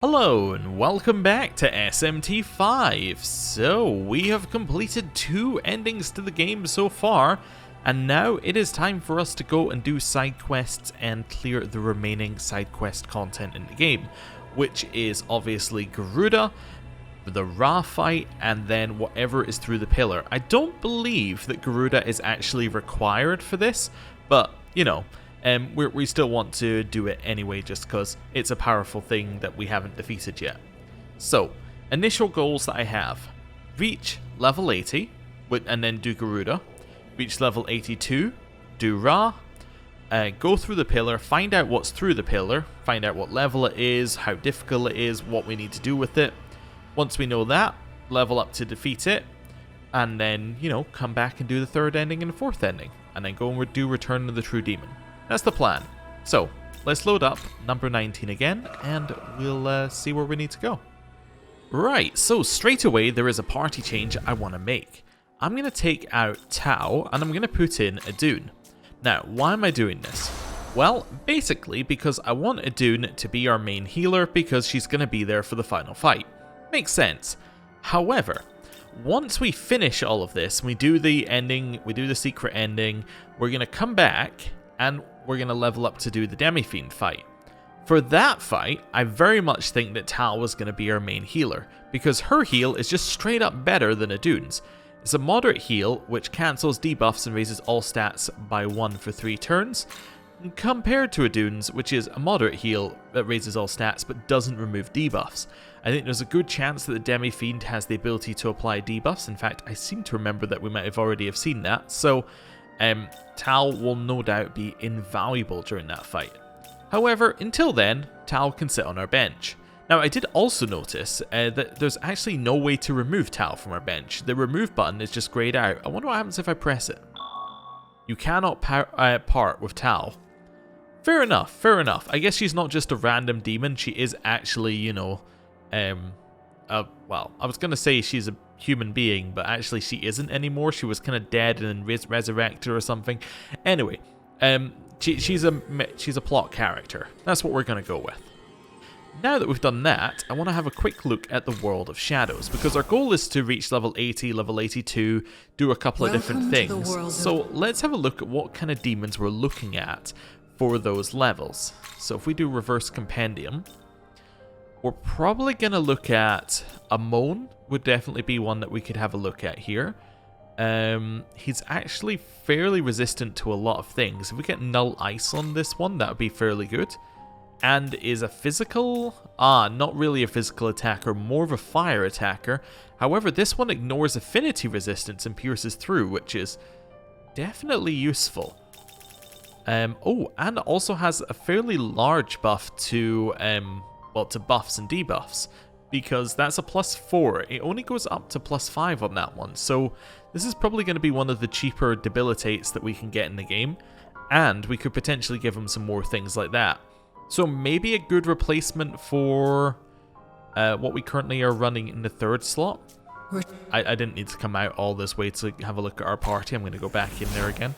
Hello and welcome back to SMT5. So we have completed 2 endings to the game so far, and now it is time for us to go and do side quests and clear the remaining side quest content in the game, which is obviously Garuda, the Ra fight, and then whatever is through the pillar. I don't believe that Garuda is actually required for this, but you know, we still want to do it anyway just because it's a powerful thing that we haven't defeated yet. So, initial goals that I have: reach level 80, and then do Garuda. Reach level 82, do Ra. Go through the pillar, find out what's through the pillar, find out what level it is, how difficult it is, what we need to do with it. Once we know that, level up to defeat it, and then, you know, come back and do the 3rd ending and the 4th ending, and then go and do Return of the True Demon. That's the plan. So, let's load up number 19 again, and we'll see where we need to go. Right, so straight away there is a party change I want to make. I'm going to take out Tao, and I'm going to put in Adun. Now, why am I doing this? Well, basically because I want Adun to be our main healer because she's going to be there for the final fight. Makes sense. However, once we finish all of this, we do the ending, we do the secret ending, we're going to come back and we're going to level up to do the Demi-Fiend fight. For that fight, I very much think that Tal was going to be our main healer, because her heal is just straight up better than Adun's. It's a moderate heal, which cancels debuffs and raises all stats by 1 for 3 turns, compared to Adun's, which is a moderate heal that raises all stats but doesn't remove debuffs. I think there's a good chance that the Demi-Fiend has the ability to apply debuffs. In fact, I seem to remember that we might have already have seen that, so Tal will no doubt be invaluable during that fight. However, until then, Tal can sit on our bench. Now, I did also notice that there's actually no way to remove Tal from our bench. The remove button is just grayed out. I wonder what happens if I press it. You cannot part with Tal. Fair enough, fair enough. I guess she's not just a random demon. She is actually, you know, well, I was going to say she's a human being, but actually she isn't anymore. She was kind of dead and then resurrected or something. Anyway, she's a plot character. That's what we're going to go with. Now that we've done that, I want to have a quick look at the World of Shadows, because our goal is to reach level 80, level 82, do a couple of different things. So let's have a look at what kind of demons we're looking at for those levels. So if we do reverse compendium, we're probably going to look at Amon, would definitely be one that we could have a look at here. He's actually fairly resistant to a lot of things. If we get null ice on this one, that would be fairly good. And is a physical, not really a physical attacker, more of a fire attacker. However, this one ignores affinity resistance and pierces through, which is definitely useful. Oh, and also has a fairly large buff to to buffs and debuffs, because that's a +4. It only goes up to +5 on that one, so this is probably going to be one of the cheaper debilitates that we can get in the game, and we could potentially give him some more things like that. So maybe a good replacement for what we currently are running in the 3rd slot. I didn't need to come out all this way to have a look at our party. I'm going to go back in there again.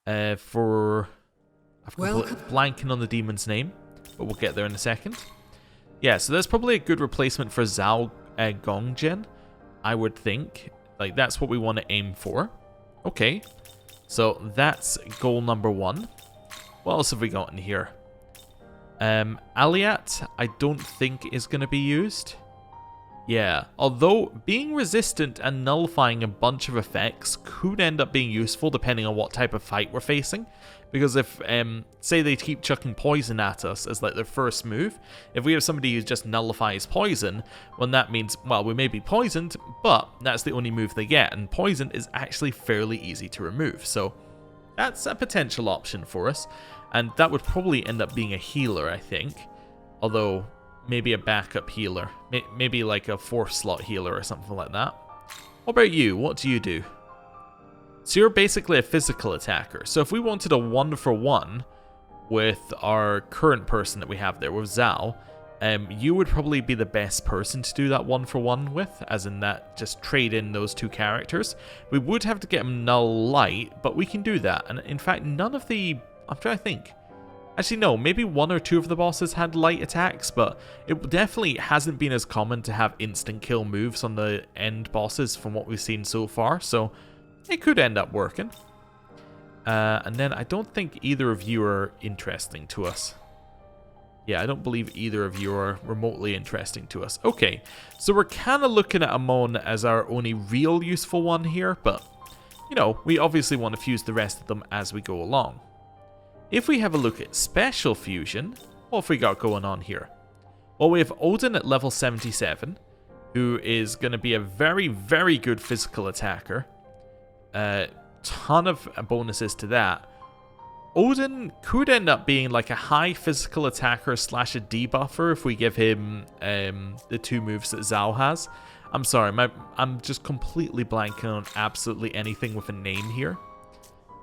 I've blanking on the demon's name, but we'll get there in a second. Yeah, so that's probably a good replacement for Zhao Gongjian, I would think. Like, that's what we want to aim for. Okay, so that's goal number 1. What else have we got in here? Aliat, I don't think is going to be used. Yeah, although being resistant and nullifying a bunch of effects could end up being useful depending on what type of fight we're facing. Because if, say they keep chucking poison at us as like their first move, if we have somebody who just nullifies poison, well, that means, well, we may be poisoned, but that's the only move they get, and poison is actually fairly easy to remove, so that's a potential option for us, and that would probably end up being a healer, I think, although maybe a backup healer, maybe like a 4th slot healer or something like that. What about you? What do you do? So you're basically a physical attacker. So if we wanted a 1-for-1 with our current person that we have there, with Zhao, you would probably be the best person to do that 1-for-1 with, as in that just trade in those 2 characters. We would have to get him null light, but we can do that. And in fact, none of the... I'm trying to think. Actually, no, maybe 1 or 2 of the bosses had light attacks, but it definitely hasn't been as common to have instant kill moves on the end bosses from what we've seen so far, so it could end up working. And then I don't think either of you are interesting to us. Yeah, I don't believe either of you are remotely interesting to us. Okay, so we're kind of looking at Amon as our only real useful one here, but, you know, we obviously want to fuse the rest of them as we go along. If we have a look at Special Fusion, what have we got going on here? Well, we have Odin at level 77, who is going to be a very, very good physical attacker. Ton of bonuses to that. Odin could end up being like a high physical attacker slash a debuffer if we give him the 2 moves that Zhao has. I'm sorry, I'm just completely blanking on absolutely anything with a name here.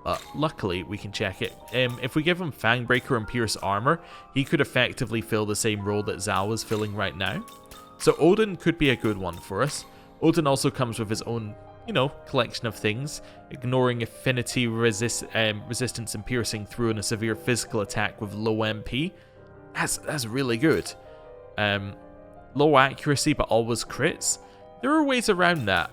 But luckily, we can check it. If we give him Fangbreaker and Pierce Armor, he could effectively fill the same role that Zhao is filling right now. So Odin could be a good one for us. Odin also comes with his own, you know, collection of things. Ignoring affinity, resistance and piercing through in a severe physical attack with low MP. That's really good. Low accuracy, but always crits. There are ways around that.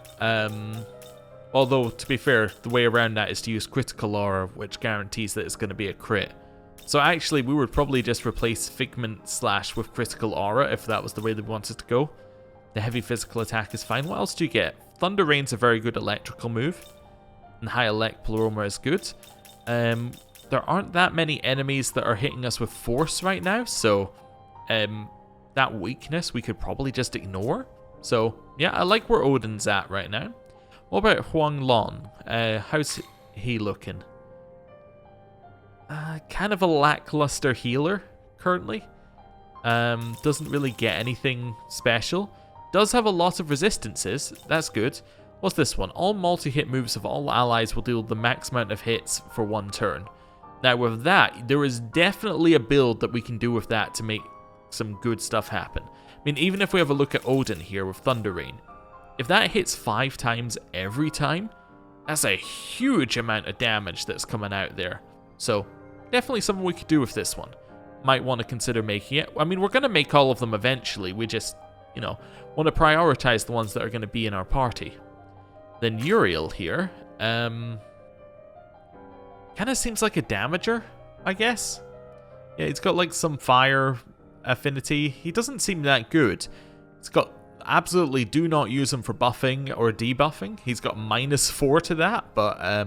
Although, to be fair, the way around that is to use critical aura, which guarantees that it's going to be a crit. So actually, we would probably just replace Figment Slash with critical aura if that was the way they wanted to go. The heavy physical attack is fine. What else do you get? Thunder Rain's a very good electrical move. And High Elect Pleroma is good. There aren't that many enemies that are hitting us with force right now, so that weakness we could probably just ignore. So, yeah, I like where Odin's at right now. What about Huang Lon? How's he looking? Kind of a lackluster healer currently. Doesn't really get anything special. Does have a lot of resistances. That's good. What's this one? All multi-hit moves of all allies will deal the max amount of hits for 1 turn. Now with that, there is definitely a build that we can do with that to make some good stuff happen. I mean, even if we have a look at Odin here with Thunder Rain, if that hits 5 times every time, that's a huge amount of damage that's coming out there. So, definitely something we could do with this one. Might want to consider making it. I mean, we're going to make all of them eventually. We just, you know, want to prioritize the ones that are going to be in our party. Then Uriel here. Kind of seems like a damager, I guess. Yeah, he's got like some fire affinity. He doesn't seem that good. He's got... Absolutely do not use him for buffing or debuffing. He's got -4 to that, but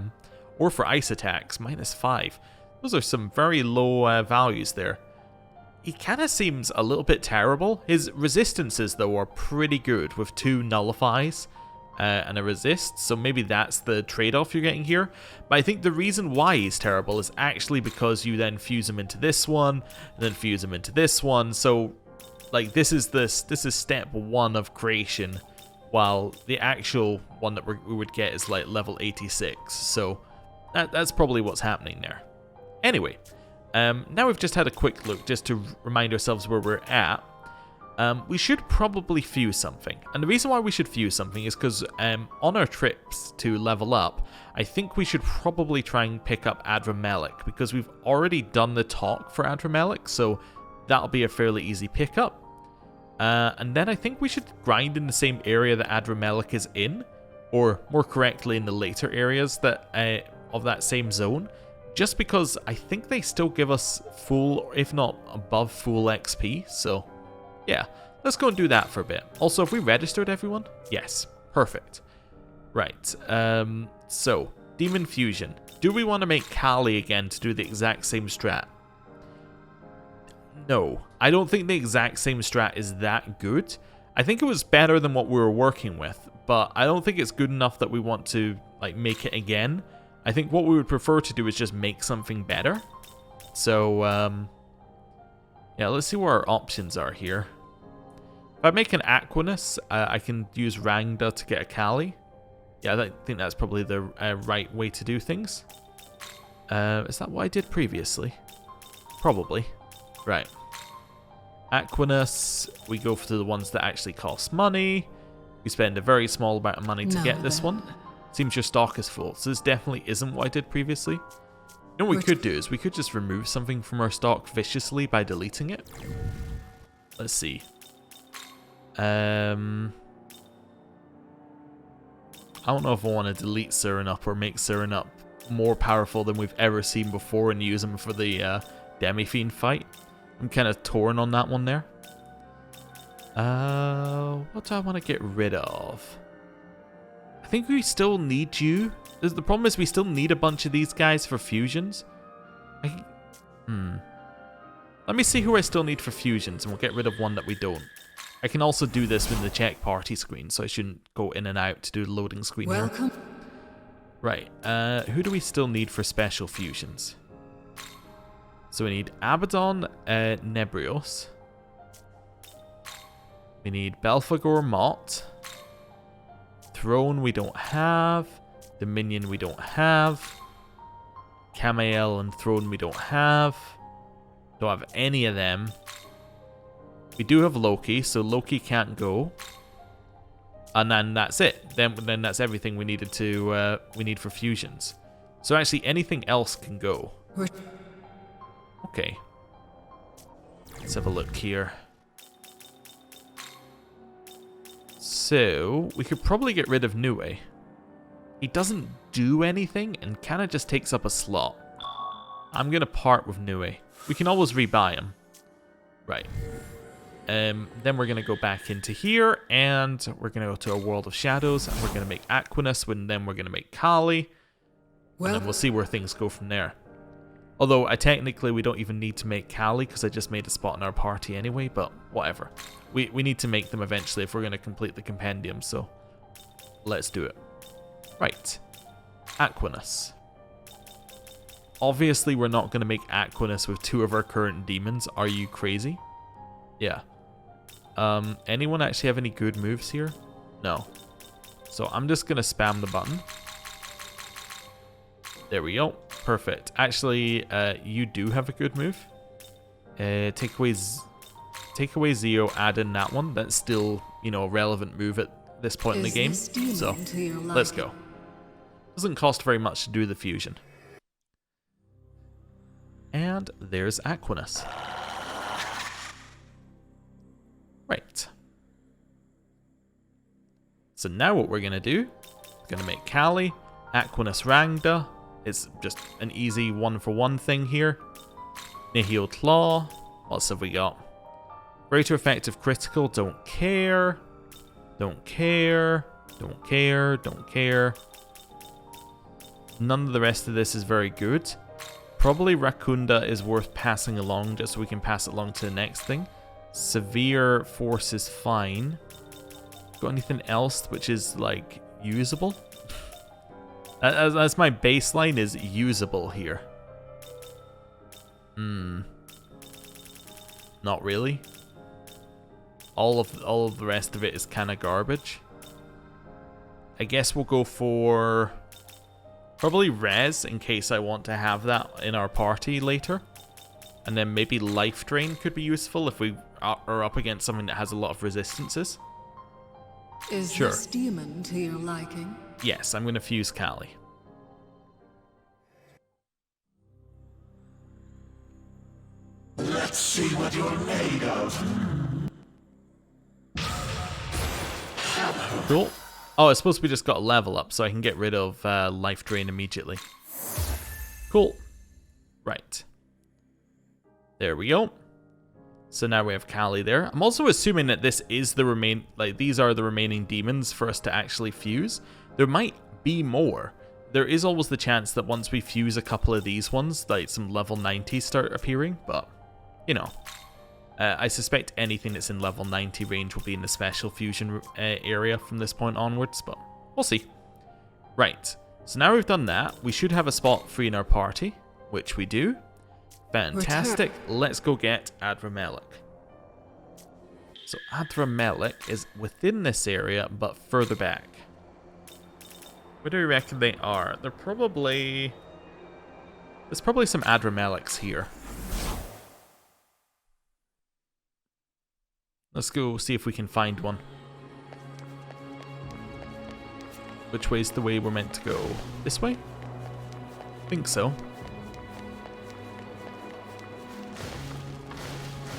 or for ice attacks, -5. Those are some very low values there. He kind of seems a little bit terrible. His resistances, though, are pretty good with 2 nullifies and a resist, so maybe that's the trade-off you're getting here. But I think the reason why he's terrible is actually because you then fuse him into this one, and then fuse him into this one, so... Like, this is step 1 of creation, while the actual one that we would get is like level 86. So that's probably what's happening there. Anyway, now we've just had a quick look just to remind ourselves where we're at. We should probably fuse something. And the reason why we should fuse something is because on our trips to level up, I think we should probably try and pick up Adramelic, because we've already done the talk for Adramelic, so that'll be a fairly easy pickup. And then I think we should grind in the same area that Adramelic is in, or more correctly in the later areas that of that same zone, just because I think they still give us full, if not above full XP, so yeah, let's go and do that for a bit. Also, have we registered everyone? Yes, perfect. Right, so, Demon Fusion. Do we want to make Kali again to do the exact same strat? No, I don't think the exact same strat is that good. I think it was better than what we were working with, but I don't think it's good enough that we want to like make it again. I think what we would prefer to do is just make something better. So, yeah, let's see what our options are here. If I make an Aquinas, I can use Rangda to get a Kali. Yeah, I think that's probably the right way to do things. Is that what I did previously? Probably. Right. Aquinas, we go for the ones that actually cost money. We spend a very small amount of money to get this one. Seems your stock is full, so this definitely isn't what I did previously. You know what we could do is we could just remove something from our stock viciously by deleting it. Let's see. I don't know if I want to delete Surin-Up or make Surin-Up more powerful than we've ever seen before and use him for the Demi-Fiend fight. I'm kind of torn on that one there. What do I want to get rid of? I think we still need you. The problem is we still need a bunch of these guys for fusions. Let me see who I still need for fusions, and we'll get rid of one that we don't. I can also do this with the check party screen, so I shouldn't go in and out to do the loading screen here. Right, who do we still need for special fusions? So we need Abaddon, Nebrios. We need Belphegor Mott. Throne we don't have. Dominion we don't have. Camael and Throne we don't have. Don't have any of them. We do have Loki, so Loki can't go. And then that's it. Then that's everything we needed to we need for fusions. So actually anything else can go. Okay. Let's have a look here. So we could probably get rid of Nue. He doesn't do anything and kind of just takes up a slot. I'm gonna part with Nue. We can always rebuy him. Right. Then we're going to go back into here, and we're going to go to a World of Shadows, and we're going to make Aquinas, and then we're going to make Kali, and then we'll see where things go from there. Although, technically, we don't even need to make Kali, because I just made a spot in our party anyway, but whatever. We need to make them eventually if we're going to complete the compendium, so let's do it. Right. Aquinas. Obviously, we're not going to make Aquinas with two of our current demons. Are you crazy? Yeah. Anyone actually have any good moves here? No. So I'm just going to spam the button. There we go. Perfect. Actually, you do have a good move. Take away Zeo, add in that one. That's still, you know, a relevant move at this point in the game. So, let's go. Doesn't cost very much to do the fusion. And there's Aquinas. Right. So now what we're going to do, we're going to make Kali, Aquinas Rangda. It's just an easy one-for-one thing here. Nihil Claw. What else have we got? Greater effective critical, don't care. Don't care. Don't care. Don't care. None of the rest of this is very good. Probably Rakunda is worth passing along just so we can pass it along to the next thing. Severe force is fine. Got anything else which is, like, usable? That's my baseline, is usable here. Not really. All of the rest of it is kind of garbage. I guess we'll go for probably Res in case I want to have that in our party later. And then maybe Life Drain could be useful if we are up against something that has a lot of resistances. Is this demon to your liking? Yes, I'm going to fuse Kali. Let's see what you're made of. Cool. Oh, I suppose we just got a level up, so I can get rid of Life Drain immediately. Cool. Right. There we go. So now we have Kali there. I'm also assuming that this is the these are the remaining demons for us to actually fuse. There might be more. There is always the chance that once we fuse a couple of these ones, like some level 90 start appearing, but, you know. I suspect anything that's in level 90 range will be in the special fusion area from this point onwards, but we'll see. Right, so now we've done that, we should have a spot free in our party, which we do. Fantastic. Let's go get Adramelech. So Adramelech is within this area, but further back. Where do we reckon they are? They're probably... There's probably some Adramelechs here. Let's go see if we can find one. Which way's the way we're meant to go? This way? I think so.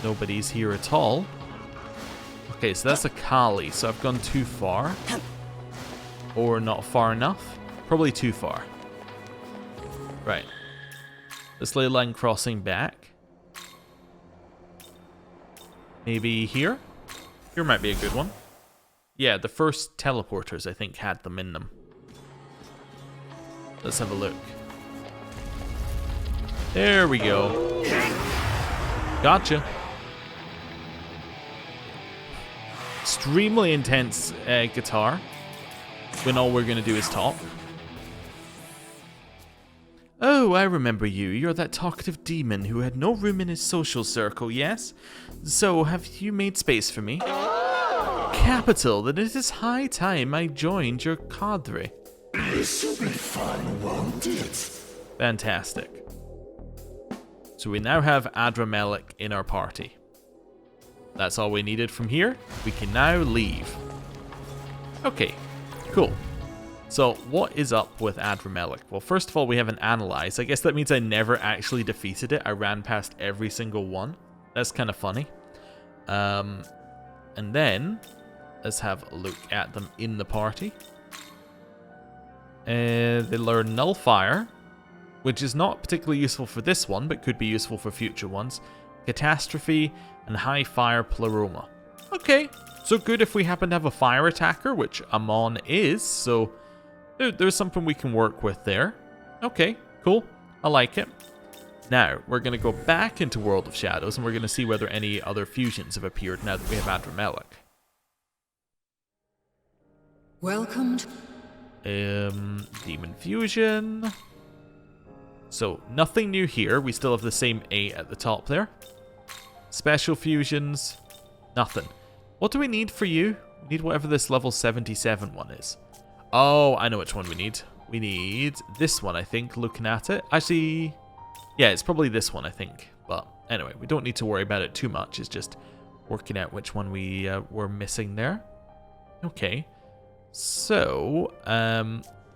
Nobody's here at all. Okay, so that's a Kali, so I've gone too far. Or not far enough. Probably too far. Right. Let's ley line crossing back. Maybe here? Here might be a good one. Yeah, the first teleporters, I think, had them in them. Let's have a look. There we go. Gotcha. Extremely intense guitar when all we're going to do is talk. Oh, I remember you. You're that talkative demon who had no room in his social circle, yes? So, have you made space for me? Capital, then it is high time I joined your cadre. This'll be fun, won't it? Fantastic. So we now have Adramelech in our party. That's all we needed from here. We can now leave. Okay, cool. So what is up with Adramelech? Well, first of all, we haven't analyzed. I guess that means I never actually defeated it. I ran past every single one. That's kind of funny. And then let's have a look at them in the party. They learn Nullfire, which is not particularly useful for this one, but could be useful for future ones. Catastrophe and High Fire Pleroma. Okay, so good if we happen to have a fire attacker, which Amon is, so there's something we can work with there. Okay, cool. I like it. Now, we're going to go back into World of Shadows, and we're going to see whether any other fusions have appeared now that we have Adramelech. Welcome to... Demon Fusion. So, nothing new here. We still have the same 8 at the top there. Special fusions. Nothing. What do we need for you? We need whatever this level 77 one is. Oh, I know which one we need. We need this one, I think, looking at it. Actually, yeah, it's probably this one, I think. But anyway, we don't need to worry about it too much. It's just working out which one we were missing there. Okay. So,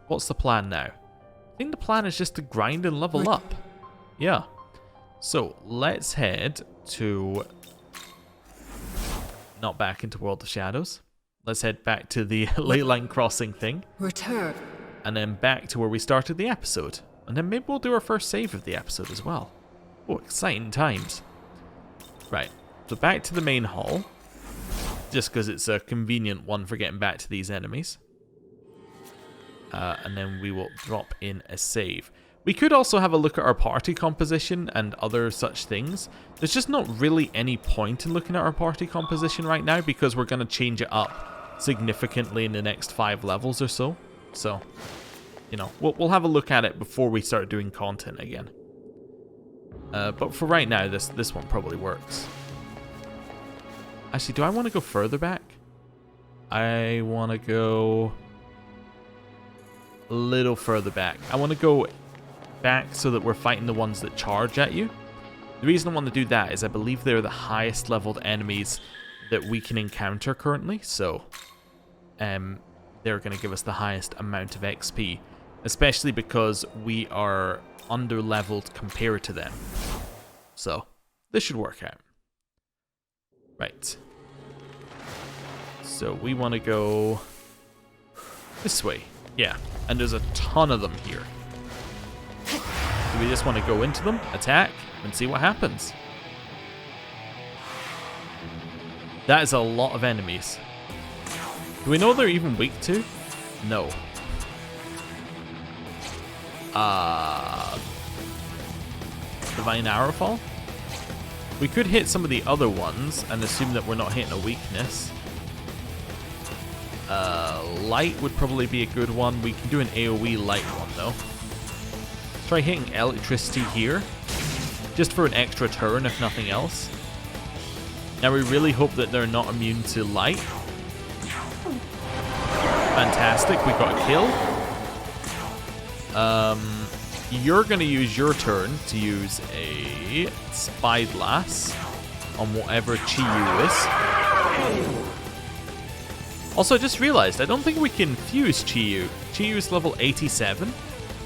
what's the plan now? I think the plan is just to grind and level up. Yeah. So, let's head to... Not back into World of Shadows. Let's head back to the ley line crossing thing. Return. And then back to where we started the episode. And then maybe we'll do our first save of the episode as well. Oh, exciting times. Right. So back to the main hall. Just because it's a convenient one for getting back to these enemies. And then we will drop in a save. We could also have a look at our party composition and other such things. There's just not really any point in looking at our party composition right now because we're going to change it up significantly in the next 5 levels or so. So, you know, we'll have a look at it before we start doing content again. But for right now, this one probably works. Actually, do I want to go further back? I want to go a little further back. I want to go back so that we're fighting the ones that charge at you. The reason I want to do that is I believe they're the highest leveled enemies that we can encounter currently, so they're going to give us the highest amount of XP, especially because we are under leveled compared to them. So this should work out. Right. So we want to go this way. Yeah, and there's a ton of them here. Do we just want to go into them, attack, and see what happens? That is a lot of enemies. Do we know they're even weak to? No. Divine Arrowfall? We could hit some of the other ones and assume that we're not hitting a weakness. Light would probably be a good one. We can do an AoE light one though. Try hitting electricity here, just for an extra turn if nothing else. Now we really hope that they're not immune to light. Fantastic, we got a kill. You're going to use your turn to use a Spyglass on whatever Chi-Yu is. Also, I just realized, I don't think we can fuse Chi-Yu. Chi-Yu's level 87.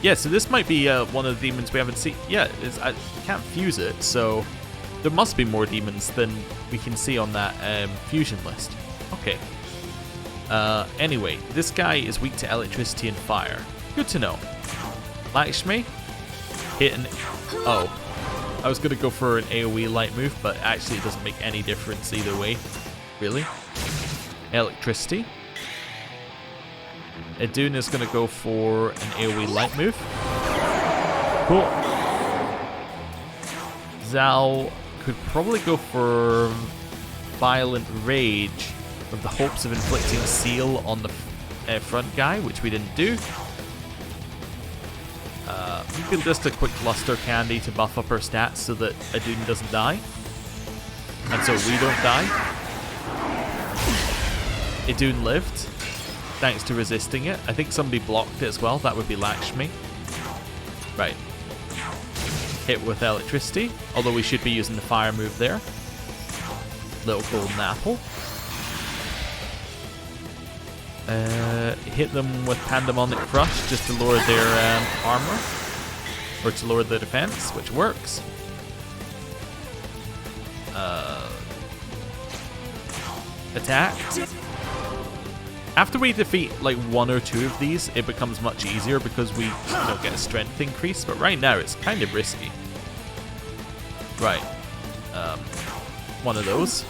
Yeah, so this might be one of the demons we haven't seen. Yeah, I can't fuse it, so There must be more demons than we can see on that fusion list. Okay. Anyway, this guy is weak to electricity and fire. Good to know. Lakshmi, hit an... Oh. I was going to go for an AoE light move, but actually it doesn't make any difference either way. Really? Electricity. Idun is going to go for an AoE light move. Cool. Zal could probably go for Violent Rage with the hopes of inflicting Seal on the front guy, which we didn't do. We can just a quick Luster Candy to buff up her stats so that Idun doesn't die. And so we don't die. Idun lived, thanks to resisting it. I think somebody blocked it as well. That would be Lakshmi. Right. Hit with electricity, although we should be using the fire move there. Little golden apple. Hit them with Pandemonic Crush just to lower their armor, or to lower the defense, which works. Attack. After we defeat like one or two of these, it becomes much easier because we get a strength increase, but right now it's kind of risky. Right. One of those.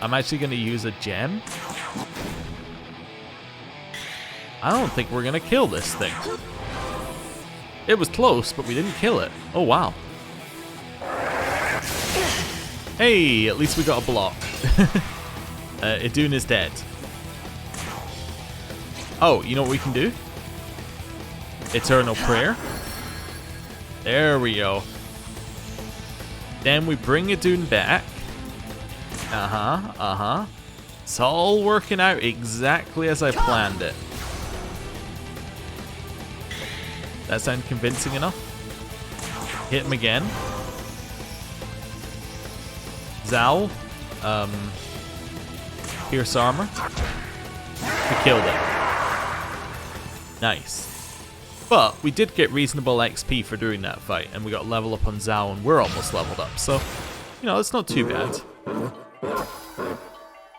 I'm actually going to use a gem. I don't think we're going to kill this thing. It was close, but we didn't kill it. Oh, wow. Hey, at least we got a block. Idun is dead. Oh, you know what we can do? Eternal Prayer. There we go. Then we bring Idun back. It's all working out exactly as I planned it. That sound convincing enough? Hit him again. Zal. Pierce armor. We killed it. Nice. But we did get reasonable XP for doing that fight, and we got level up on Zal, and we're almost leveled up, so, it's not too bad.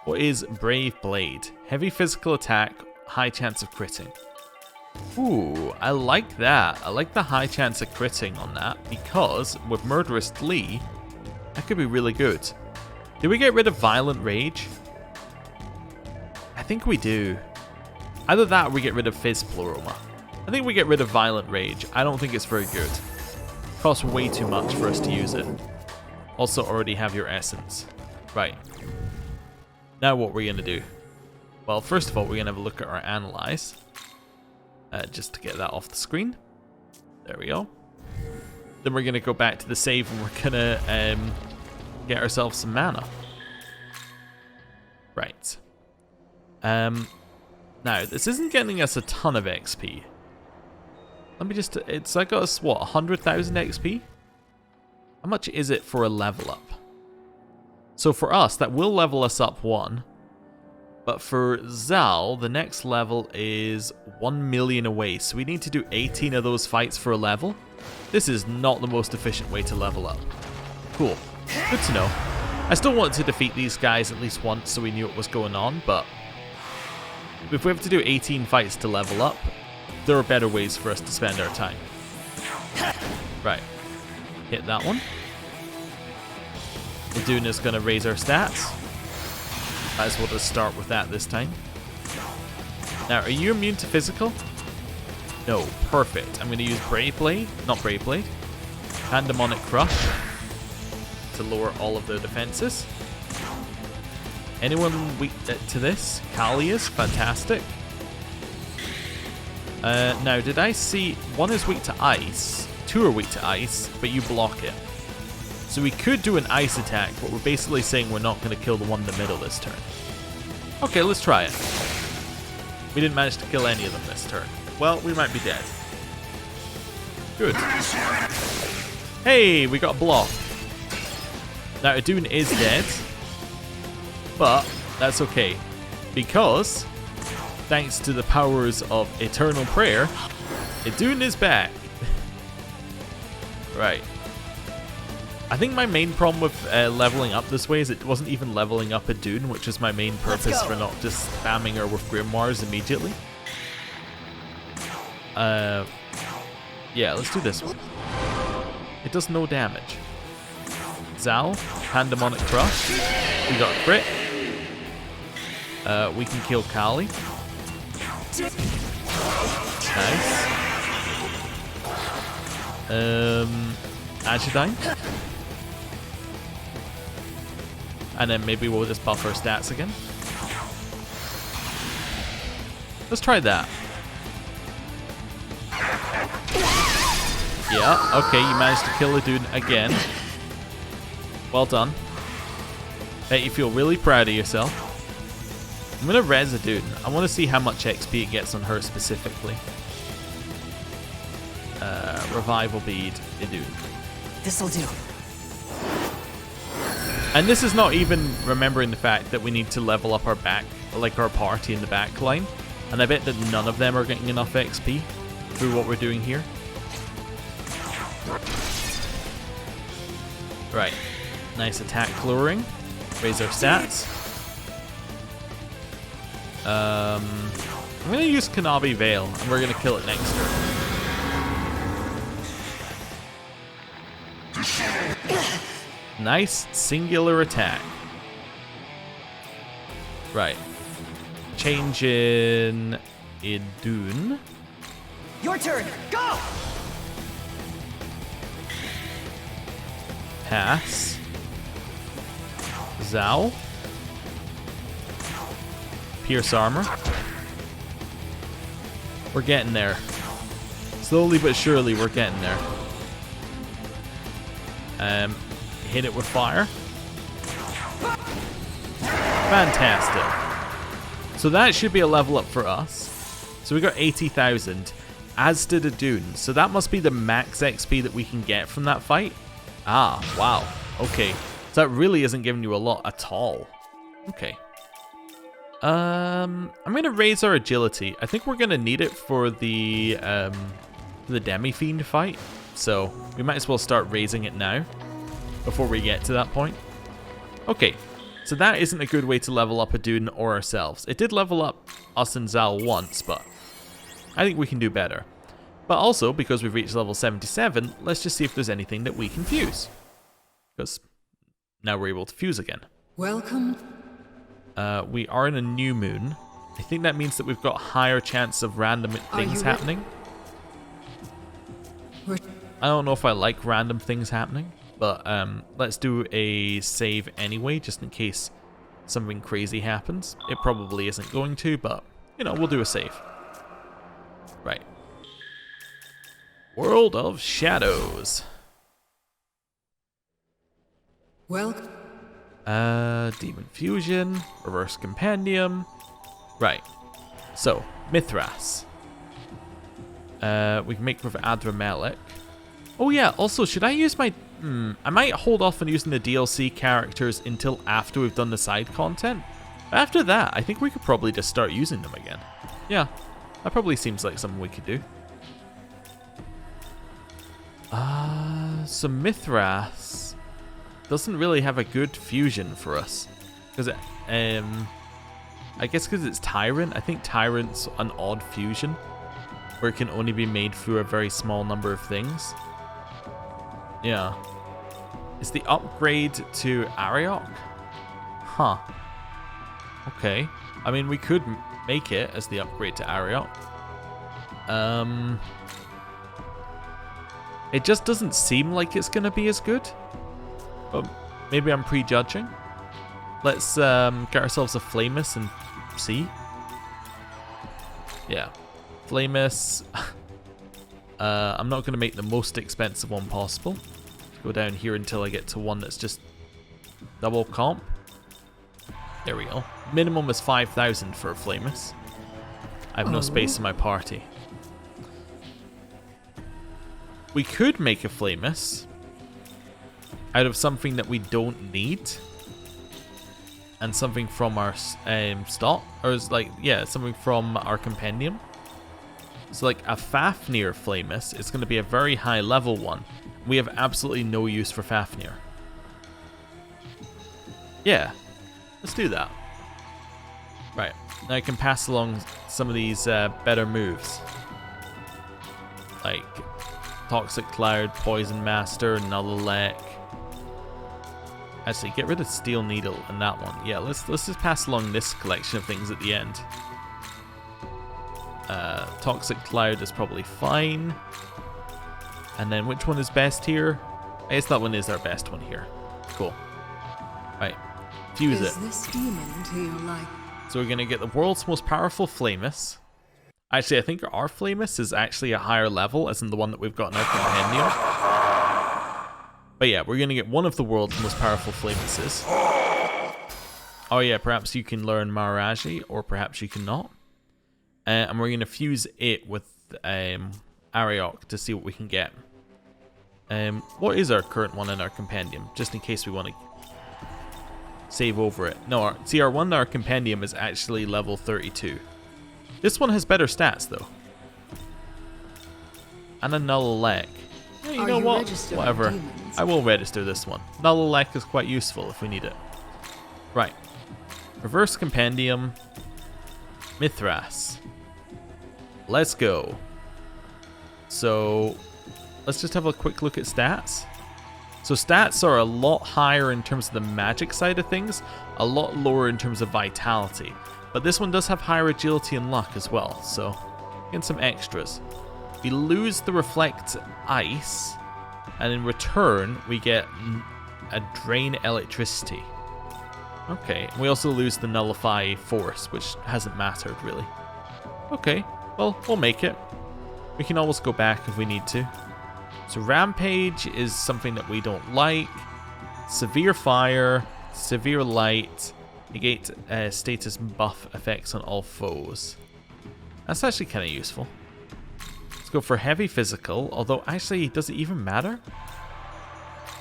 What is Brave Blade? Heavy physical attack, high chance of critting. Ooh, I like that. I like the high chance of critting on that, because with Murderous Glee, that could be really good. Do we get rid of Violent Rage? I think we do. Either that or we get rid of Fizz Pleroma. I think we get rid of Violent Rage. I don't think it's very good. It costs way too much for us to use it. Also already have your essence. Right. Now what we're going to do? Well, first of all, we're going to have a look at our analyze. Just to get that off the screen. There we go. Then we're going to go back to the save and we're going to get ourselves some mana. Right. Now, this isn't getting us a ton of XP. Let me just... It's like us, what, 100,000 XP? How much is it for a level up? So for us, that will level us up 1. But for Zal, the next level is 1 million away. So we need to do 18 of those fights for a level. This is not the most efficient way to level up. Cool. Good to know. I still wanted to defeat these guys at least once so we knew what was going on, but if we have to do 18 fights to level up, there are better ways for us to spend our time. Right. Hit that one. Idun is going to raise our stats. Might as well just start with that this time. Now, are you immune to physical? No. Perfect. I'm going to use Brave Blade. Not Brave Blade. Pandemonic Crush. To lower all of their defenses. Anyone weak to this? Kali is fantastic. Now, did I see... One is weak to ice. 2 are weak to ice, but you block it. So we could do an ice attack, but we're basically saying we're not going to kill the one in the middle this turn. Okay, let's try it. We didn't manage to kill any of them this turn. Well, we might be dead. Good. Hey, we got a block. Now, Idun is dead. But that's okay. Because thanks to the powers of eternal prayer, Idun is back. Right. I think my main problem with leveling up this way is it wasn't even leveling up Idun, which is my main purpose for not just spamming her with grimoires immediately. Yeah, let's do this one. It does no damage. Zal, Pandemonic Crush. We got a crit. We can kill Kali. Nice. Agedyne. And then maybe we'll just buff our stats again. Let's try that. Yeah, okay, you managed to kill Idun again. Well done. Bet you feel really proud of yourself. I'm gonna res Idun. I want to see how much XP it gets on her specifically. Revival bead, Idun. This'll do. And this is not even remembering the fact that we need to level up our back, like our party in the back line. And I bet that none of them are getting enough XP through what we're doing here. Right. Nice attack lowering. Raise our stats. I'm going to use Kanabi Veil, and we're going to kill it next turn. Nice singular attack. Right. Change in Idun. Your turn. Go. Pass. Zal. Pierce armor. We're getting there. Slowly but surely, we're getting there. Hit it with fire. Fantastic. So that should be a level up for us. So we got 80,000, as did Idun. So that must be the max XP that we can get from that fight. Ah, wow. Okay. So that really isn't giving you a lot at all. Okay. I'm gonna raise our agility. I think we're gonna need it for the Demi-Fiend fight. So we might as well start raising it now before we get to that point. Okay, so that isn't a good way to level up Idun or ourselves. It did level up us and Zal once, but I think we can do better. But also, because we've reached level 77, let's just see if there's anything that we can fuse. Because now we're able to fuse again. Welcome. We are in a new moon. I think that means that we've got a higher chance of random things happening. I don't know if I like random things happening, but let's do a save anyway, just in case something crazy happens. It probably isn't going to, but, you know, we'll do a save. Right. World of Shadows. Welcome. Demon Fusion, Reverse Compendium. Right. So, Mithras. We can make with Adramelech. Oh yeah, also, should I use my... I might hold off on using the DLC characters until after we've done the side content. After that, I think we could probably just start using them again. Yeah, that probably seems like something we could do. So Mithras doesn't really have a good fusion for us. Because I guess because it's Tyrant. I think Tyrant's an odd fusion, where it can only be made through a very small number of things. Yeah. It's the upgrade to Ariok? Huh. Okay. I mean, we could make it as the upgrade to Ariok. It just doesn't seem like it's going to be as good. But maybe I'm prejudging. Let's get ourselves a Flamus and see. Yeah. Flamus. I'm not going to make the most expensive one possible. Go down here until I get to one that's just double comp. There we go. Minimum is 5,000 for a Flamus. I have no space in my party. We could make a Flamus out of something that we don't need. and something from our stock, or is like, yeah, something from our compendium. So like a Fafnir Flamus is going to be a very high level one. We have absolutely no use for Fafnir. Yeah, let's do that. Right, now I can pass along some of these better moves. Like Toxic Cloud, Poison Master, Nullelec. Actually, get rid of Steel Needle and that one. Yeah, let's just pass along this collection of things at the end. Toxic Cloud is probably fine. And then which one is best here? I guess that one is our best one here. Cool. Right, fuse it. This demon to your liking? So we're going to get the world's most powerful Flamus. Actually, I think our Flamus is actually a higher level, as in the one that we've got in our compendium. But yeah, we're going to get one of the world's most powerful Flamuses. Oh yeah, perhaps you can learn Maharaji, or perhaps you cannot. And we're going to fuse it with Ariok to see what we can get. What is our current one in our compendium? Just in case we want to save over it. No, see, our one in our compendium is actually level 32. This one has better stats, though. And a Nullelec. Yeah, you know what? Whatever. I will register this one. Nullelec is quite useful if we need it. Right. Reverse Compendium. Mithras. Let's go. So, let's just have a quick look at stats. So stats are a lot higher in terms of the magic side of things, a lot lower in terms of vitality. But this one does have higher agility and luck as well, so getting some extras. We lose the Reflect Ice, and in return we get a Drain Electricity. Okay, we also lose the Nullify Force, which hasn't mattered really. Okay, well, we'll make it. We can always go back if we need to. So Rampage is something that we don't like. Severe Fire, Severe Light, negate status buff effects on all foes. That's actually kind of useful. Let's go for Heavy Physical, although actually, does it even matter?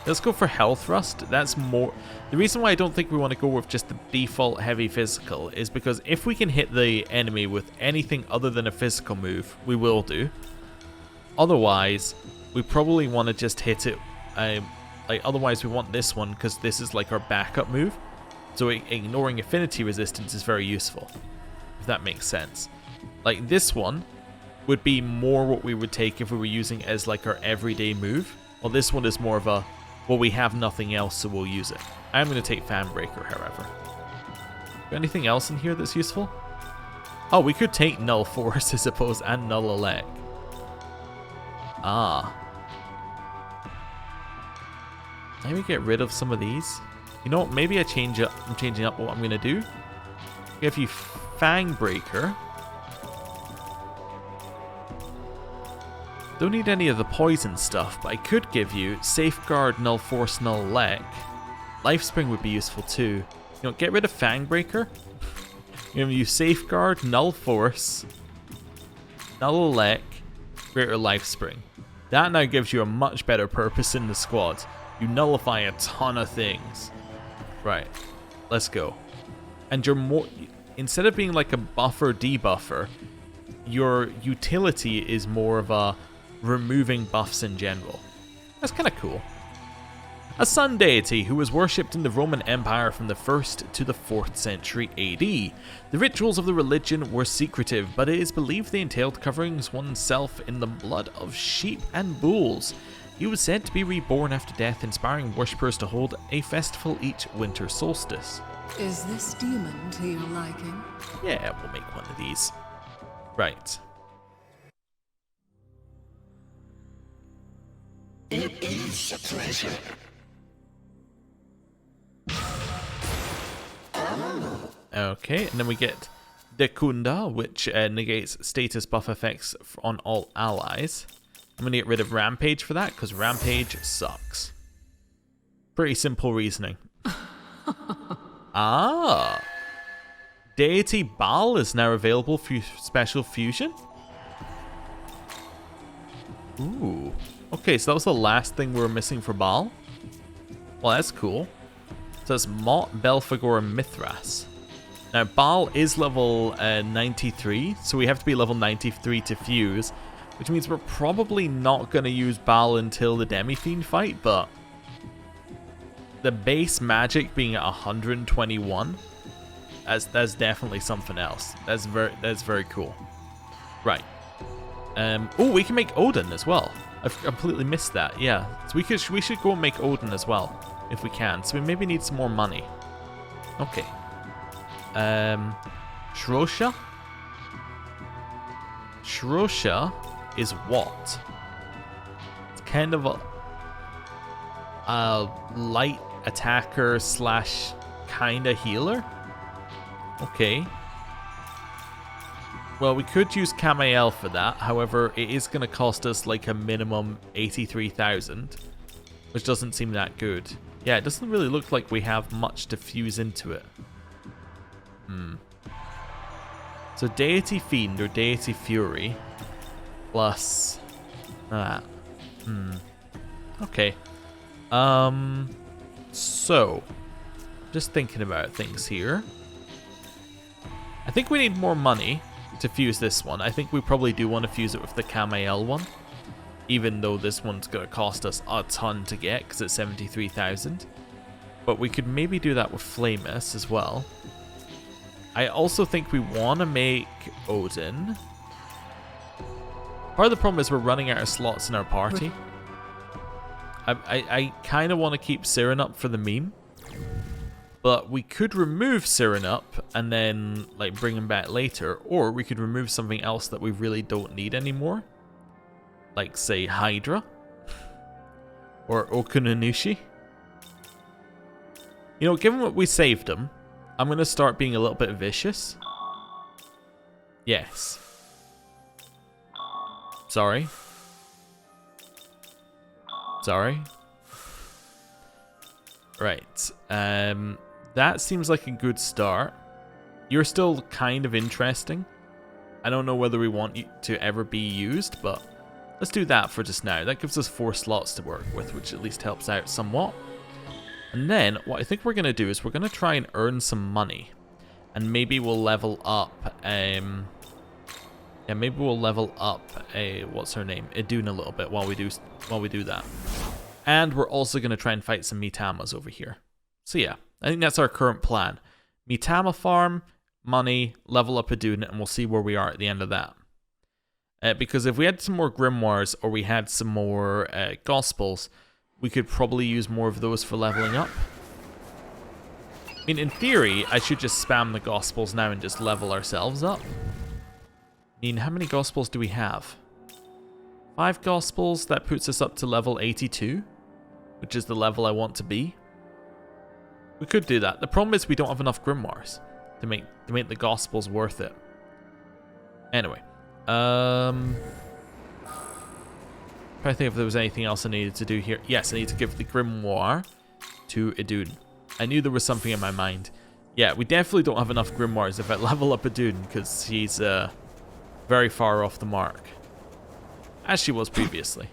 Let's go for Health Thrust. That's more... The reason why I don't think we want to go with just the default Heavy Physical is because if we can hit the enemy with anything other than a physical move, we will do. Otherwise, we probably want to just hit it... otherwise we want this one because this is like our backup move. So ignoring affinity resistance is very useful, if that makes sense. Like this one would be more what we would take if we were using it as like our everyday move. Well, this one is more of a, well, we have nothing else, so we'll use it. I'm going to take Fanbreaker, however. Got anything else in here that's useful? Oh, we could take Null Force, I suppose, and Null Elect. Ah. Let me get rid of some of these. You know what? Maybe I'm changing up what I'm going to do. Give you Fangbreaker. Don't need any of the poison stuff, but I could give you Safeguard, Null Force, Null Elect. Lifespring would be useful too. You know, get rid of Fangbreaker. Give you Safeguard, Null Force, Null Elect, Greater Lifespring. That now gives you a much better purpose in the squad. You nullify a ton of things. Right, let's go. And you're more... Instead of being like a buffer debuffer, your utility is more of a removing buffs in general. That's kind of cool. A sun deity who was worshipped in the Roman Empire from the 1st to the 4th century AD. The rituals of the religion were secretive, but it is believed they entailed covering oneself in the blood of sheep and bulls. He was said to be reborn after death, inspiring worshippers to hold a festival each winter solstice. Is this demon to your liking? Yeah, we'll make one of these. Right. It is a pleasure. Okay, and then we get Dekunda, which negates status buff effects on all allies. I'm going to get rid of Rampage for that, because Rampage sucks. Pretty simple reasoning. Ah! Deity Baal is now available for special fusion? Ooh. Okay, so that was the last thing we were missing for Baal? Well, that's cool. So it's Mott, Belphegor, and Mithras. Now, Baal is level 93, so we have to be level 93 to fuse, which means we're probably not going to use Baal until the Demi-Fiend fight, but the base magic being at 121, that's definitely something else. That's very cool. Right. Oh, we can make Odin as well. I've completely missed that. Yeah, so we should go and make Odin as well if we can. So we maybe need some more money. Okay. Shrosha? Shrosha is what? It's kind of a light attacker slash kinda healer? Okay. Well, we could use Kamael for that. However, it is going to cost us like a minimum 83,000, which doesn't seem that good. Yeah, it doesn't really look like we have much to fuse into it. So Deity Fiend or Deity Fury plus that. Okay. So just thinking about things here. I think we need more money to fuse this one. I think we probably do want to fuse it with the Kamael one, even though this one's going to cost us a ton to get because it's 73,000. But we could maybe do that with Flamus as well. I also think we want to make Odin. Part of the problem is we're running out of slots in our party. I kind of want to keep Siren up for the meme. But we could remove Siren up and then like bring him back later. Or we could remove something else that we really don't need anymore. Like say Hydra. Or Okunanushi. You know, given what we saved him, I'm going to start being a little bit vicious. Yes. Sorry. Sorry. Right. That seems like a good start. You're still kind of interesting. I don't know whether we want you to ever be used, but let's do that for just now. That gives us 4 slots to work with, which at least helps out somewhat. And then what I think we're going to do is we're going to try and earn some money. And maybe we'll level up, yeah, maybe we'll level up what's her name? Idun a little bit while we do that. And we're also going to try and fight some Mitamas over here. So yeah, I think that's our current plan. Mitama farm, money, level up Idun, and we'll see where we are at the end of that. Because if we had some more grimoires or we had some more gospels, we could probably use more of those for leveling up. I mean, in theory, I should just spam the gospels now and just level ourselves up. I mean, how many gospels do we have? 5 gospels, that puts us up to level 82, which is the level I want to be. We could do that. The problem is we don't have enough grimoires to make the gospels worth it. Anyway, I think if there was anything else I needed to do here. Yes, I need to give the grimoire to Idun. I knew there was something in my mind. Yeah, we definitely don't have enough grimoires if I level up Idun, because she's very far off the mark, as she was previously.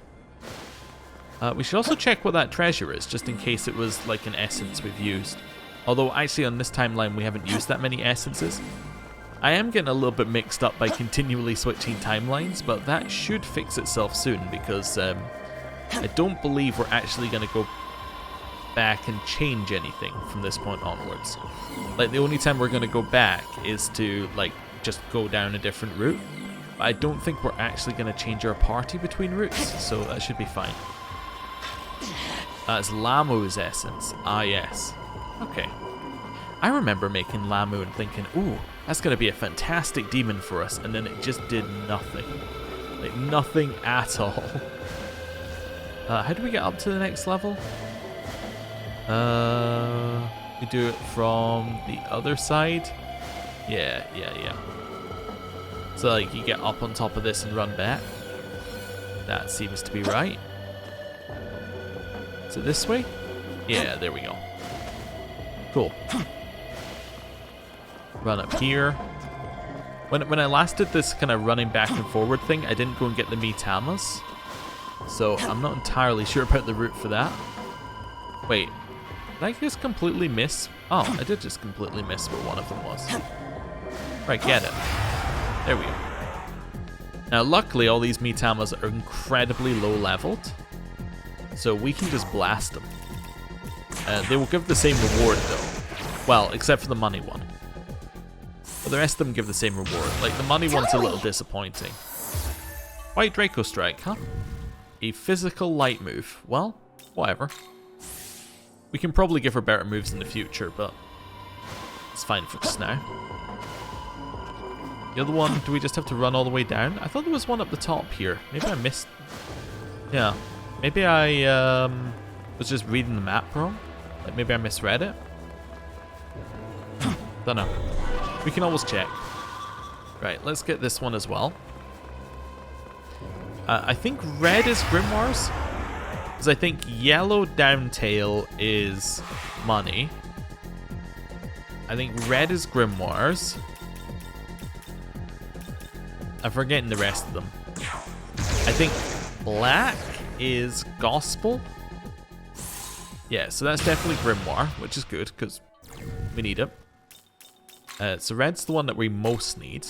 We should also check what that treasure is, just in case it was like an essence we've used. Although actually on this timeline we haven't used that many essences. I am getting a little bit mixed up by continually switching timelines, but that should fix itself soon, because I don't believe we're actually going to go back and change anything from this point onwards. Like, the only time we're going to go back is to like just go down a different route. But I don't think we're actually going to change our party between routes, so that should be fine. That's Lamu's essence. Ah, yes. Okay. I remember making Lamu and thinking, ooh, that's going to be a fantastic demon for us, and then it just did nothing. Like, nothing at all. How do we get up to the next level? We do it from the other side? Yeah. So, like, you get up on top of this and run back. That seems to be right. Is it this way? Yeah, there we go. Cool. Run up here. When I last did this kind of running back and forward thing, I didn't go and get the Mitamas. So I'm not entirely sure about the route for that. Wait. Did I just completely miss? Oh, I did just completely miss where one of them was. Right, get it. There we go. Now, luckily, all these Mitamas are incredibly low leveled, so we can just blast them. They will give the same reward, though. Well, except for the money one. But the rest of them give the same reward. Like, the money one's a little disappointing. White Draco Strike, huh? A physical light move. Well, whatever. We can probably give her better moves in the future, but it's fine for just now. The other one, do we just have to run all the way down? I thought there was one up the top here. Maybe I missed... Yeah. Maybe I was just reading the map wrong. Like, maybe I misread it. Don't know. We can always check. Right, let's get this one as well. I think red is Grimoires. Because I think yellow downtail is money. I think red is Grimoires. I'm forgetting the rest of them. I think black is Gospel. Yeah, so that's definitely Grimoire, which is good because we need it. So red's the one that we most need.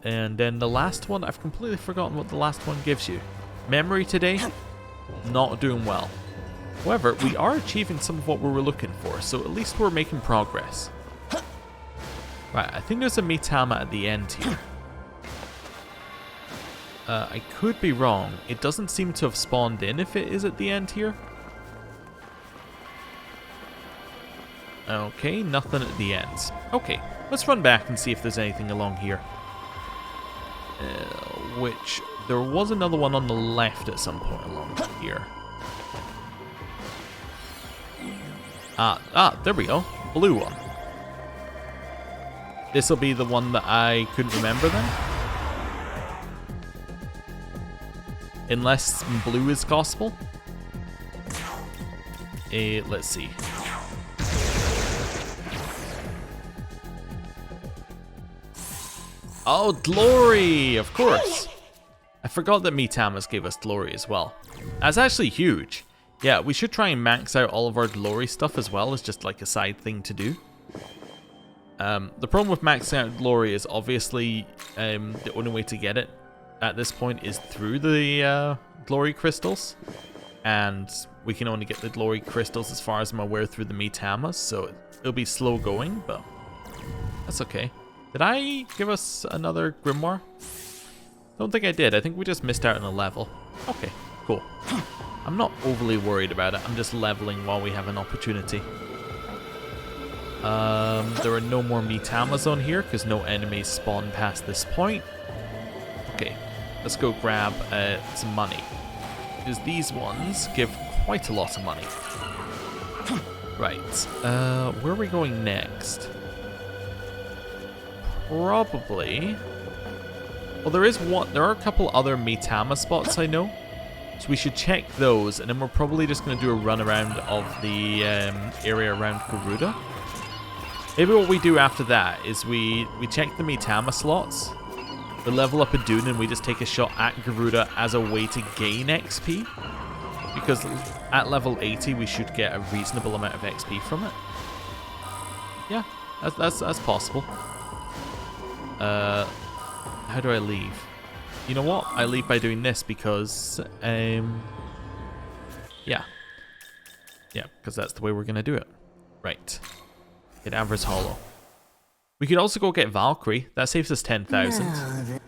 And then the last one, I've completely forgotten what the last one gives you. Memory today, not doing well. However, we are achieving some of what we were looking for, so at least we're making progress. Right, I think there's a Mitama at the end here. I could be wrong. It doesn't seem to have spawned in if it is at the end here. Okay, nothing at the end. Okay, let's run back and see if there's anything along here. Which, there was another one on the left at some point along here. There we go. Blue one. This will be the one that I couldn't remember then. Unless blue is Gospel. Let's see. Oh, Glory! Of course. I forgot that Mitamas gave us Glory as well. That's actually huge. Yeah, we should try and max out all of our Glory stuff as well as just like a side thing to do. The problem with maxing out Glory is obviously the only way to get it at this point is through the Glory Crystals. And we can only get the Glory Crystals as far as I'm aware through the Mitamas, so it'll be slow going, but that's okay. Did I give us another Grimoire? Don't think I did. I think we just missed out on a level. Okay, cool. I'm not overly worried about it. I'm just leveling while we have an opportunity. There are no more Mitamas on here because no enemies spawn past this point. Okay, let's go grab some money. Because these ones give quite a lot of money. Right, where are we going next? Probably... Well, there are a couple other Mitama spots I know. So we should check those, and then we're probably just going to do a run around of the area around Garuda. Maybe what we do after that is we check the Mitama slots, we level up a Dune, and we just take a shot at Garuda as a way to gain XP. Because at level 80, we should get a reasonable amount of XP from it. Yeah, that's possible. How do I leave? You know what? I leave by doing this because, yeah, because that's the way we're going to do it. Right. Get Avra's Hollow. We could also go get Valkyrie. That saves us 10,000.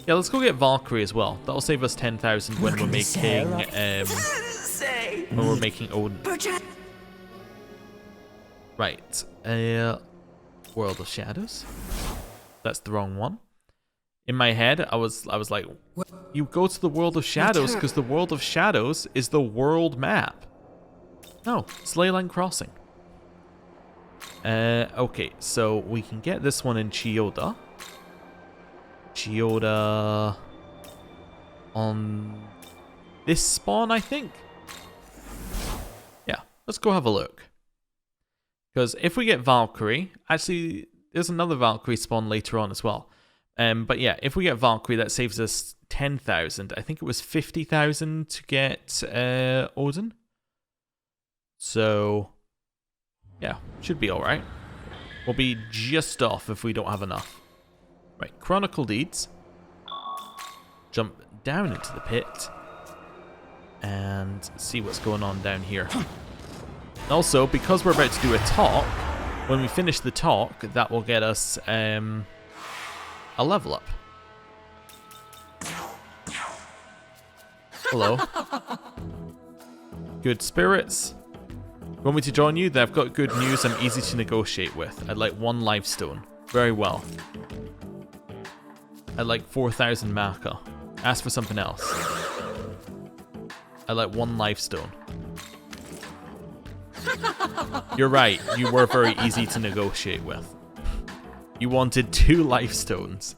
Yeah, let's go get Valkyrie as well. That'll save us 10,000 when we're making Odin. Right. World of Shadows. That's the wrong one. In my head, I was like, you go to the World of Shadows because the World of Shadows is the world map. No, it's Leyline Crossing. Okay, so we can get this one in Chiyoda. Chiyoda on this spawn, I think. Yeah, let's go have a look. Because if we get Valkyrie, actually, there's another Valkyrie spawn later on as well. But yeah, if we get Valkyrie, that saves us 10,000. I think it was 50,000 to get Odin. So, yeah, should be alright. We'll be just off if we don't have enough. Right, Chronicle Deeds. Jump down into the pit. And see what's going on down here. Also, because we're about to do a talk, when we finish the talk, that will get us a level up. Hello. Good spirits. Want me to join you? Then I've got good news. I'm easy to negotiate with. I'd like 1 life stone. Very well. I'd like 4,000 Maka. Ask for something else. I'd like 1 life stone. You're right. You were very easy to negotiate with. You wanted 2 life stones.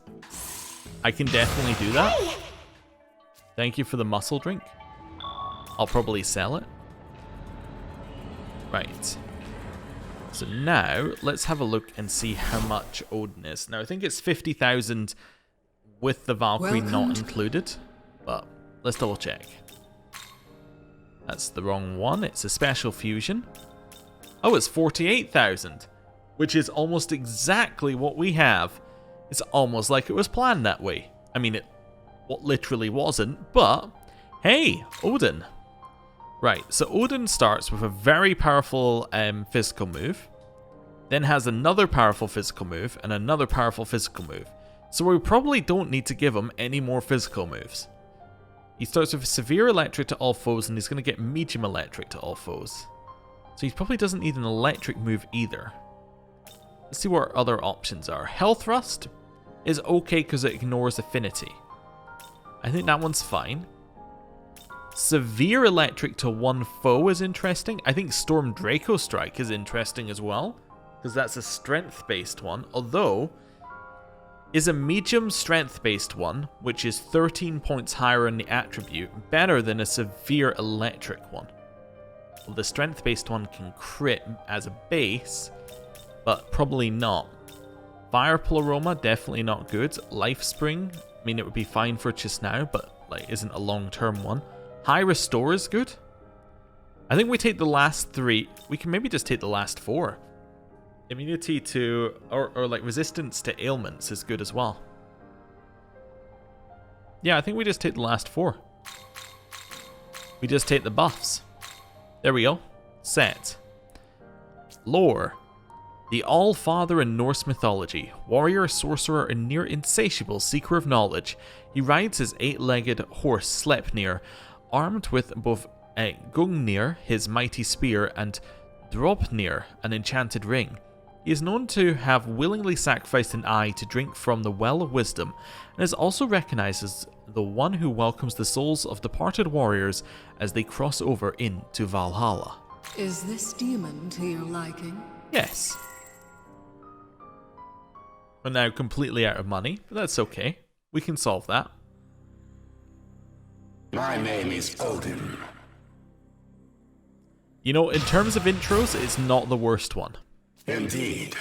I can definitely do that. Thank you for the muscle drink. I'll probably sell it. Right. So now, let's have a look and see how much Odin is. Now, I think it's 50,000 with the Valkyrie not included. But, let's double check. That's the wrong one. It's a special fusion. Oh, it's 48,000. Which is almost exactly what we have. It's almost like it was planned that way. I mean, it literally wasn't, but hey, Odin. Right, so Odin starts with a very powerful physical move, then has another powerful physical move, and another powerful physical move. So we probably don't need to give him any more physical moves. He starts with severe electric to all foes, and he's going to get medium electric to all foes. So he probably doesn't need an electric move either. Let's see what our other options are. Health Thrust is okay because it ignores affinity. I think that one's fine. Severe electric to 1 foe is interesting. I think Storm Draco Strike is interesting as well, because that's a strength based one. Although, is a medium strength based one, which is 13 points higher in the attribute, better than a severe electric one? Well, the strength based one can crit as a base, but probably not. Fire Pleroma, definitely not good. Life Spring, I mean, it would be fine for just now, but like isn't a long-term one. High Restore is good. I think we take the last 3. We can maybe just take the last 4. Immunity to, or like resistance to ailments is good as well. Yeah, I think we just take the last 4. We just take the buffs. There we go. Set. Lore. The Allfather in Norse mythology, warrior, sorcerer, and near insatiable seeker of knowledge. He rides his 8-legged horse Sleipnir, armed with both Gungnir, his mighty spear, and Dropnir, an enchanted ring. He is known to have willingly sacrificed an eye to drink from the Well of Wisdom, and is also recognized as the one who welcomes the souls of departed warriors as they cross over into Valhalla. Is this demon to your liking? Yes. We're now completely out of money, but that's okay. We can solve that. My name is Odin. You know, in terms of intros, it's not the worst one. Indeed.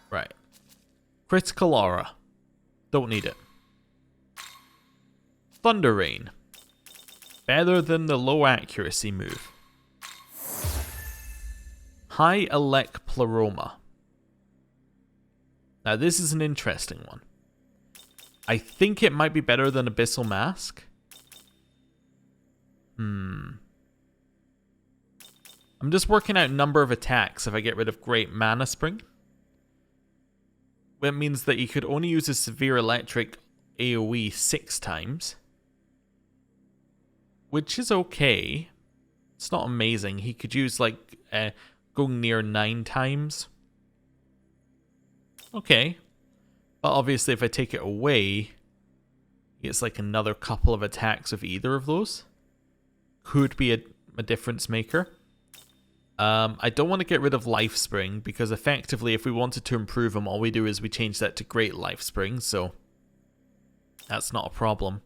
Right. Critical Aura. Don't need it. Thunder Rain. Better than the low accuracy move. High Elec Pleroma. Now this is an interesting one. I think it might be better than Abyssal Mask. I'm just working out number of attacks if I get rid of Great Mana Spring. That means that he could only use his Severe Electric AoE 6 times. Which is okay. It's not amazing. He could use like Gungnir 9 times. Okay. But obviously if I take it away, it's like another couple of attacks of either of those. Could be a difference maker. I don't want to get rid of Life Spring, because effectively if we wanted to improve him, all we do is we change that to Great Life Spring, so that's not a problem.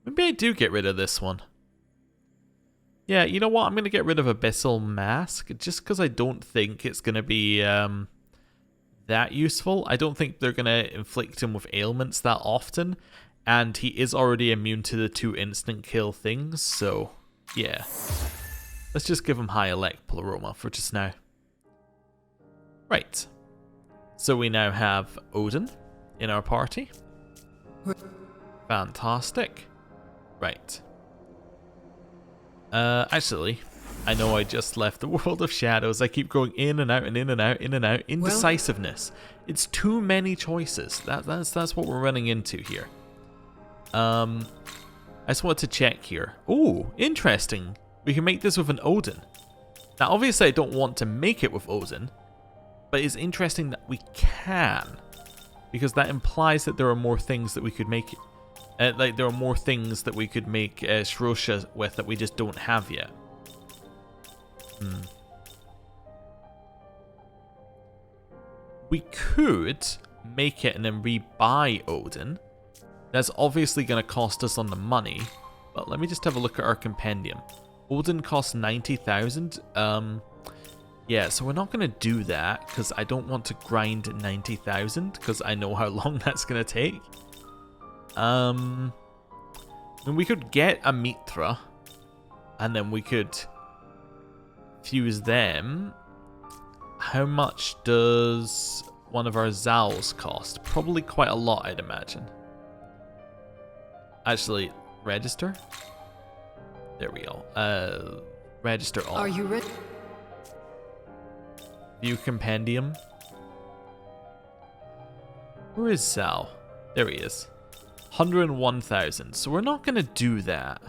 Maybe I do get rid of this one. Yeah, you know what? I'm going to get rid of Abyssal Mask, just because I don't think it's going to be that useful. I don't think they're going to inflict him with ailments that often, and he is already immune to the 2 instant kill things, so yeah. Let's just give him high elect Pleroma for just now. Right. So we now have Odin in our party. Fantastic. Right. Actually, I know I just left the World of Shadows. I keep going in and out and in and out, in and out. Indecisiveness. It's too many choices. That's what we're running into here. I just wanted to check here. Oh, interesting. We can make this with an Odin. Now, obviously, I don't want to make it with Odin, but it's interesting that we can, because that implies that there are more things that we could make. Like there are more things that we could make Shrosha with that we just don't have yet. We could make it and then rebuy Odin. That's obviously going to cost us on the money, but let me just have a look at our compendium. Odin costs 90,000. Yeah, so we're not going to do that because I don't want to grind 90,000 because I know how long that's going to take. I mean, we could get a Mitra and then we could fuse them. How much does one of our Zals cost? Probably quite a lot, I'd imagine. Actually, register? There we go. Register all. Are you ready? View compendium. Where is Zal? There he is. 101,000. So we're not going to do that.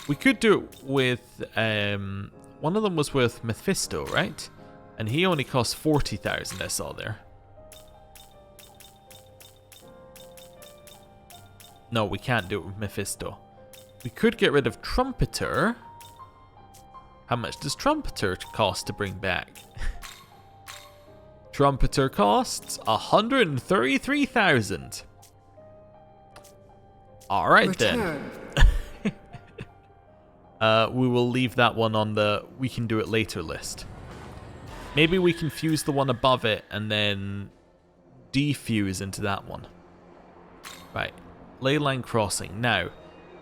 We could do it with... one of them was with Mephisto, right? And he only cost 40,000, I saw there. No, we can't do it with Mephisto. We could get rid of Trumpeter. How much does Trumpeter cost to bring back? Trumpeter costs 133,000. Alright then. We will leave that one on the we can do it later list. Maybe we can fuse the one above it and then defuse into that one. Right. Leyline Crossing. Now,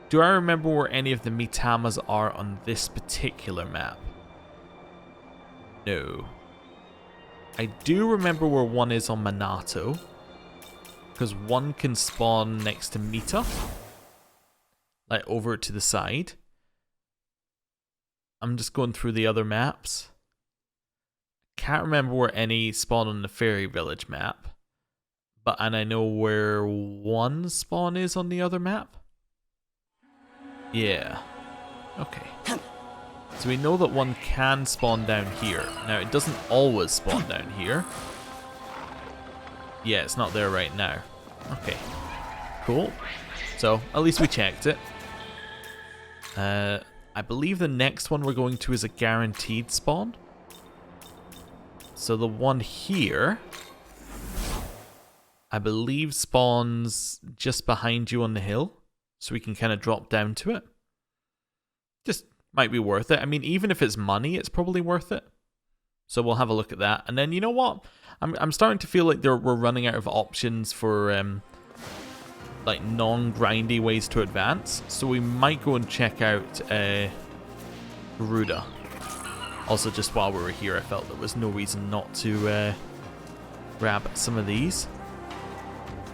do I remember where any of the Mitamas are on this particular map? No. I do remember where one is on Minato, because one can spawn next to Mita, like over to the side. I'm just going through the other maps. Can't remember where any spawn on the Fairy Village map, and I know where one spawn is on the other map. Yeah. Okay. So we know that one can spawn down here. Now, it doesn't always spawn down here. Yeah, it's not there right now. Okay. Cool. So, at least we checked it. I believe the next one we're going to is a guaranteed spawn. So the one here, I believe spawns just behind you on the hill. So we can kind of drop down to it. Just might be worth it. I mean, even if it's money, it's probably worth it. So we'll have a look at that. And then, you know what? I'm starting to feel like we're running out of options for like non-grindy ways to advance. So we might go and check out Garuda. Also, just while we were here, I felt there was no reason not to grab some of these.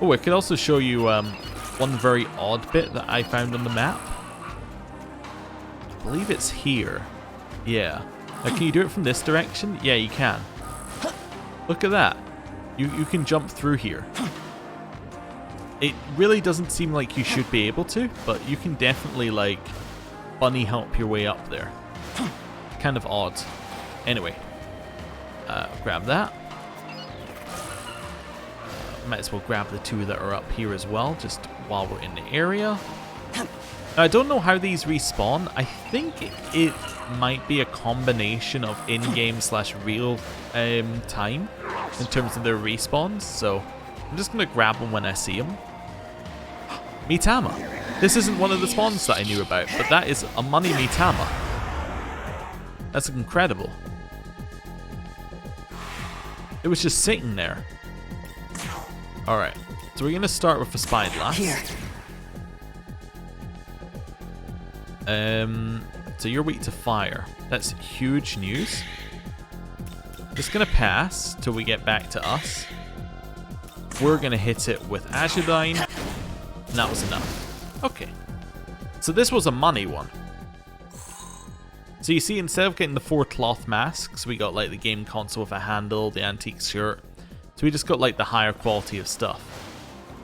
Oh, I could also show you one very odd bit that I found on the map. I believe it's here. Yeah. Now, can you do it from this direction? Yeah, you can. Look at that. You can jump through here. It really doesn't seem like you should be able to, but you can definitely, like, bunny hop your way up there. Kind of odd. Anyway. Grab that. Might as well grab the two that are up here as well, just while we're in the area. Now, I don't know how these respawn. I think it might be a combination of in-game / real time in terms of their respawns. So I'm just going to grab them when I see them. Mitama. This isn't one of the spawns that I knew about, but that is a money Mitama. That's incredible. It was just sitting there. Alright, so we're going to start with a Spyglass. Here. so you're weak to fire. That's huge news. Just gonna pass till we get back to us. We're gonna hit it with Azodyne, and that was enough. Okay. So this was a money one. So you see, instead of getting the 4 cloth masks, we got like the game console with a handle, the antique shirt. So we just got like the higher quality of stuff.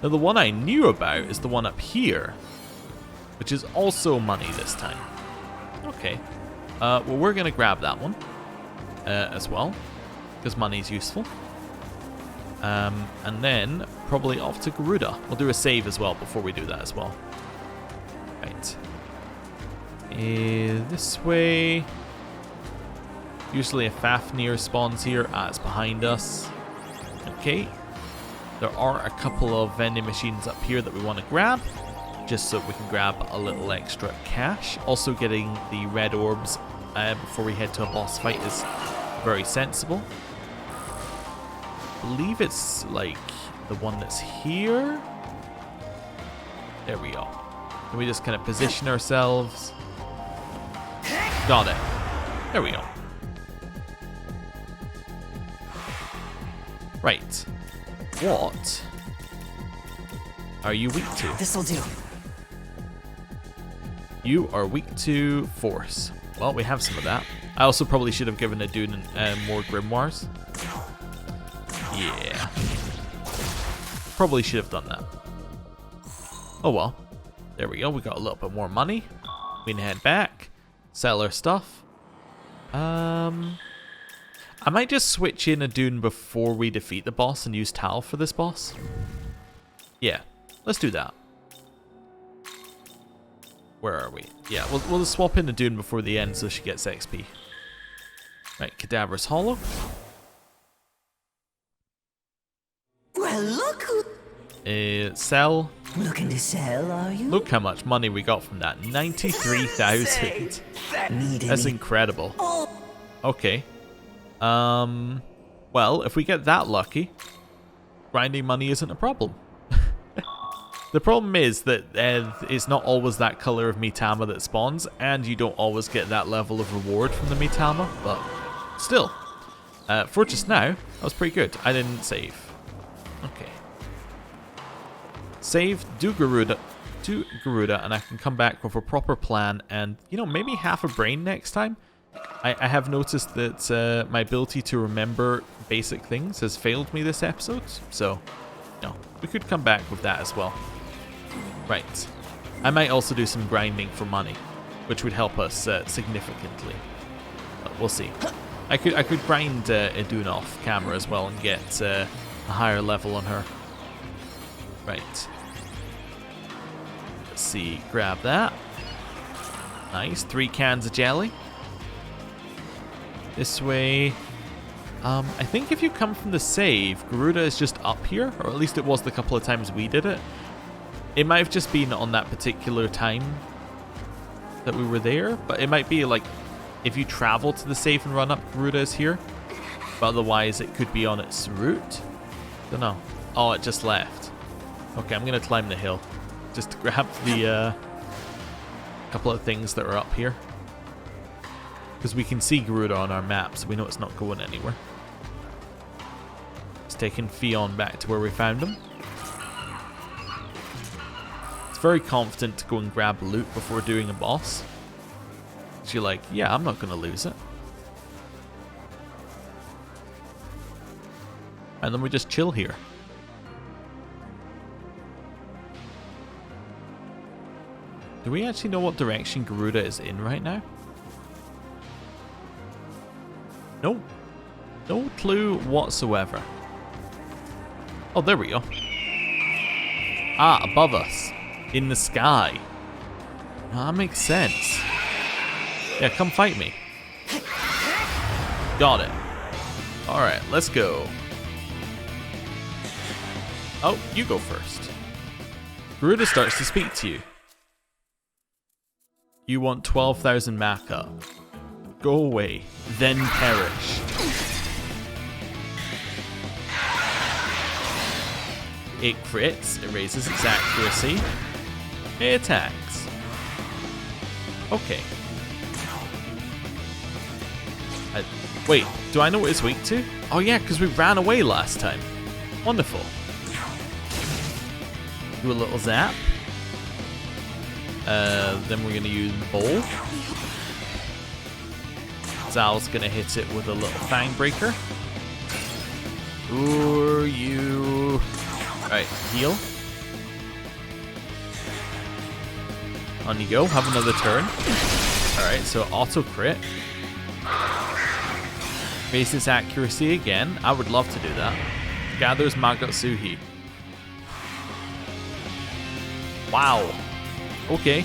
Now the one I knew about is the one up here, which is also money this time. Okay. Well, we're going to grab that one as well, because money is useful. And then probably off to Garuda. We'll do a save as well before we do that as well. Right. This way. Usually a Fafnir spawns here. Ah, it's behind us. Okay. There are a couple of vending machines up here that we want to grab, just so we can grab a little extra cash. Also getting the red orbs before we head to a boss fight is very sensible. I believe it's like the one that's here. There we go. Can we just kind of position ourselves? Got it. There we go. Right. What are you weak to? This'll do. You are weak to force. Well, we have some of that. I also probably should have given Adun more grimoires. Yeah. Probably should have done that. Oh well. There we go. We got a little bit more money. We can head back. Sell our stuff. I might just switch in Adun before we defeat the boss and use Tal for this boss. Yeah, let's do that. Where are we? Yeah, we'll just swap in Adun before the end so she gets XP. Right, Cadaver's Hollow. Well, look who... Sell. Looking to sell, are you? Look how much money we got from that. 93,000. That's incredible. Okay. Well, if we get that lucky, grinding money isn't a problem. The problem is that it's not always that color of Mitama that spawns, and you don't always get that level of reward from the Mitama, but still. For just now, that was pretty good. I didn't save. Okay. Save, do Garuda, and I can come back with a proper plan and, you know, maybe half a brain next time. I have noticed that my ability to remember basic things has failed me this episode, so, you know, we could come back with that as well. Right. I might also do some grinding for money, which would help us significantly. But we'll see. I could grind Adun off camera as well and get a higher level on her. Right. Let's see. Grab that. Nice. 3 cans of jelly. This way. I think if you come from the save, Garuda is just up here, or at least it was the couple of times we did it. It might have just been on that particular time that we were there, but it might be like if you travel to the save and run up, Garuda is here. But otherwise, it could be on its route. Don't know. Oh, it just left. Okay, I'm gonna climb the hill just to grab the couple of things that are up here. Because we can see Garuda on our map, so we know it's not going anywhere. It's taking Fion back to where we found him. It's very confident to go and grab loot before doing a boss. So you're like, yeah, I'm not going to lose it. And then we just chill here. Do we actually know what direction Garuda is in right now? No. No clue whatsoever. Oh, there we go. Ah, above us. In the sky. Oh, that makes sense. Yeah, come fight me. Got it. Alright, let's go. Oh, you go first. Garuda starts to speak to you. You want 12,000 Maka. Go away, then perish. It crits, it raises its accuracy. It attacks. Okay. Wait, do I know what it's weak to? Oh yeah, because we ran away last time. Wonderful. Do a little zap. Then we're going to use Bowl. Zal's going to hit it with a little Fang Breaker. Ooh, you... Alright, heal. On you go, have another turn. Alright, so auto crit. Raise its accuracy again. I would love to do that. Gathers Magatsuhi. Wow. Okay.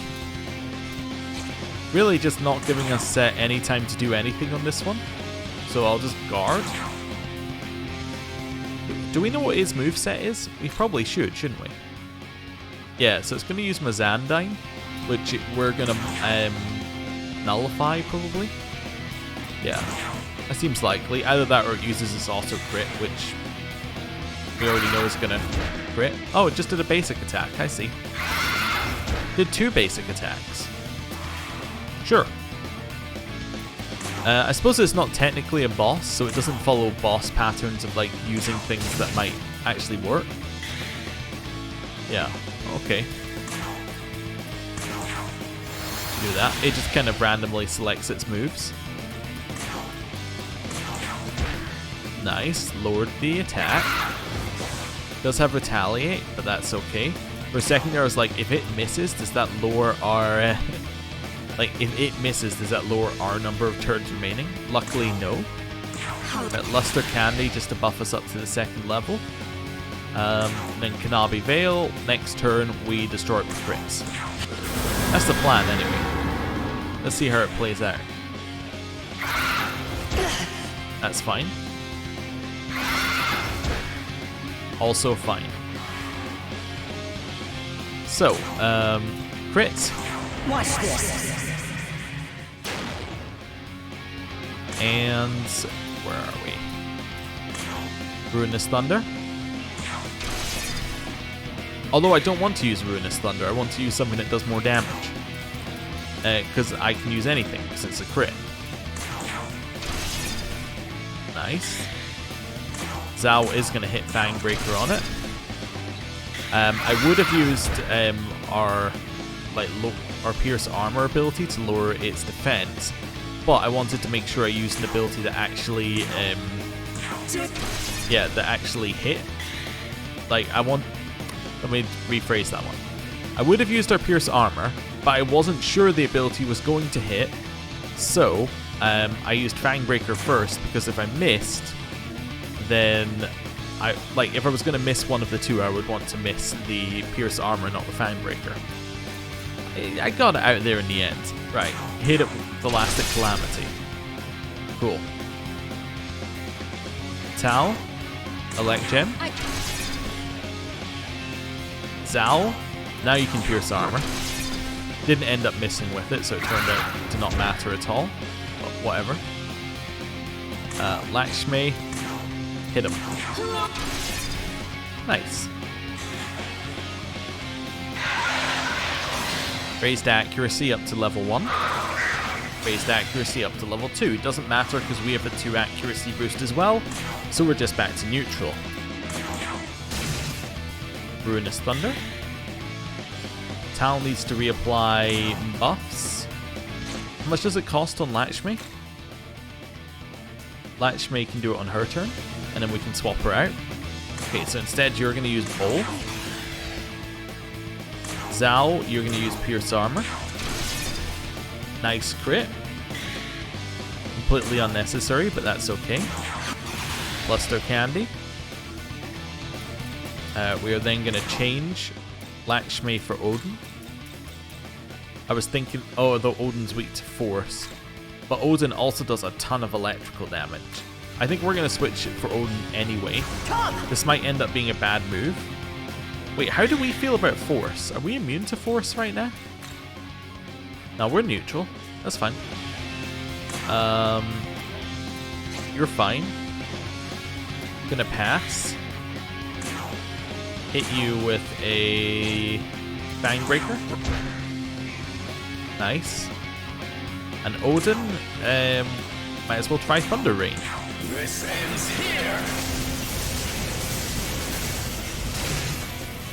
Really just not giving us any time to do anything on this one. So I'll just guard. Do we know what his moveset is? We probably should, shouldn't we? Yeah, so it's going to use Mazandine, which we're going to nullify, probably. Yeah, that seems likely. Either that or it uses its auto crit, which we already know is going to crit. Oh, it just did a basic attack, I see. Did 2 basic attacks. Sure. I suppose it's not technically a boss, so it doesn't follow boss patterns of like using things that might actually work. Yeah, okay. Do that. It just kind of randomly selects its moves. Nice. Lowered the attack. Does have retaliate, but that's okay. For a second there I was like, if it misses, does that lower our... like, if it misses, does that lower our number of turns remaining? Luckily, no. But Luster Candy just to buff us up to the 2nd level. Then Kanabi Veil. Next turn, we destroy it with crits. That's the plan, anyway. Let's see how it plays out. That's fine. Also fine. So, crits. Watch this. And where are we? Ruinous Thunder. Although I don't want to use Ruinous Thunder, I want to use something that does more damage. Because I can use anything, because it's a crit. Nice. Zhao is going to hit Fang Breaker on it. I would have used our Pierce Armor ability to lower its defense, but I wanted to make sure I used an ability that actually, that actually hit. Like, let me rephrase that one. I would have used our Pierce Armor, but I wasn't sure the ability was going to hit, so I used Fang Breaker first, because if I missed, then if I was going to miss one of the two, I would want to miss the Pierce Armor, not the Fang Breaker. I got it out there in the end. Right, hit it with the Elastic Calamity. Cool. Tal, Elect Gem. Zal, now you can Pierce Armor. Didn't end up missing with it, so it turned out to not matter at all. But whatever. Lakshmi, hit him. Nice. Raised accuracy up to level 1. Raised accuracy up to level 2. It doesn't matter because we have a 2 accuracy boost as well, so we're just back to neutral. Ruinous Thunder. Tal needs to reapply buffs. How much does it cost on Lakshmi? Lakshmi can do it on her turn, and then we can swap her out. Okay, so instead you're going to use Bowl. Zhao, you're going to use Pierce Armor. Nice crit. Completely unnecessary, but that's okay. Luster Candy. We are then going to change Lakshmi for Odin. I was thinking, although Odin's weak to Force, but Odin also does a ton of electrical damage. I think we're going to switch it for Odin anyway. This might end up being a bad move. Wait, how do we feel about Force? Are we immune to Force right now? No, we're neutral. That's fine. You're fine. Gonna pass. Hit you with a Fang Breaker. Nice. And Odin, might as well try Thunder Rain. This ends here.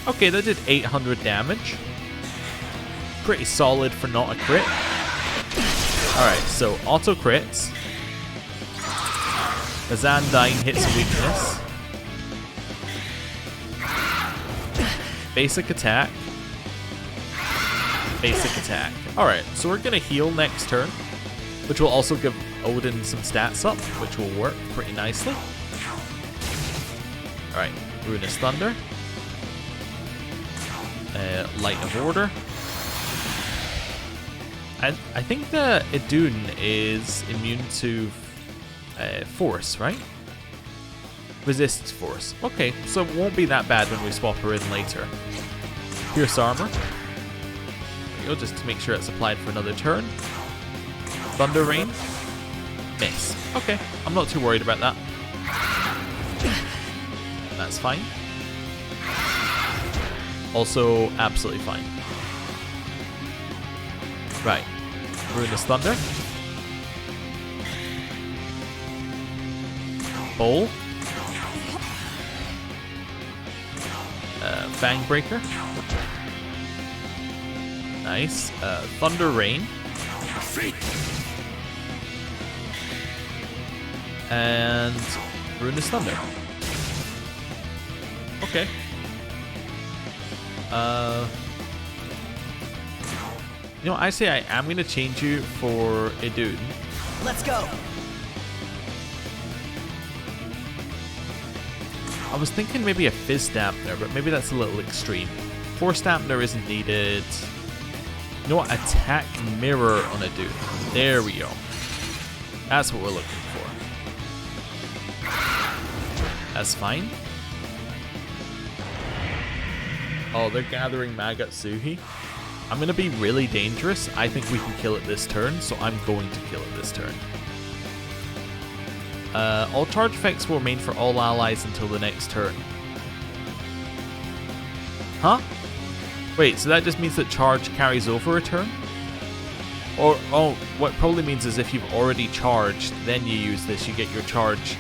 Okay, that did 800 damage. Pretty solid for not a crit. Alright, so auto crits. The Zandyne hits weakness. Basic attack. Basic attack. Alright, so we're going to heal next turn, which will also give Odin some stats up, which will work pretty nicely. Alright, Ruinous Thunder. Light of Order. I think the Idun is immune to force, right? Resists force. Okay, so it won't be that bad when we swap her in later. Pierce Armor. There we go, just to make sure it's applied for another turn. Thunder Rain. Miss. Okay, I'm not too worried about that. That's fine. Also, absolutely fine. Right. Ruinous Thunder. Bowl. Fangbreaker. Nice. Thunder Rain. And Ruinous Thunder. Okay. You know, I say I am going to change you for Idun. Let's go. I was thinking maybe a Fizz Dampener, but maybe that's a little extreme. Force Dampener isn't needed. You know what? Attack Mirror on Idun. There we go. That's what we're looking for. That's fine. Oh, they're gathering Magatsuhi. I'm going to be really dangerous. I think we can kill it this turn, so I'm going to kill it this turn. All charge effects will remain for all allies until the next turn. Huh? Wait, so that just means that charge carries over a turn? Or, oh, what it probably means is if you've already charged, then you use this, you get your charge,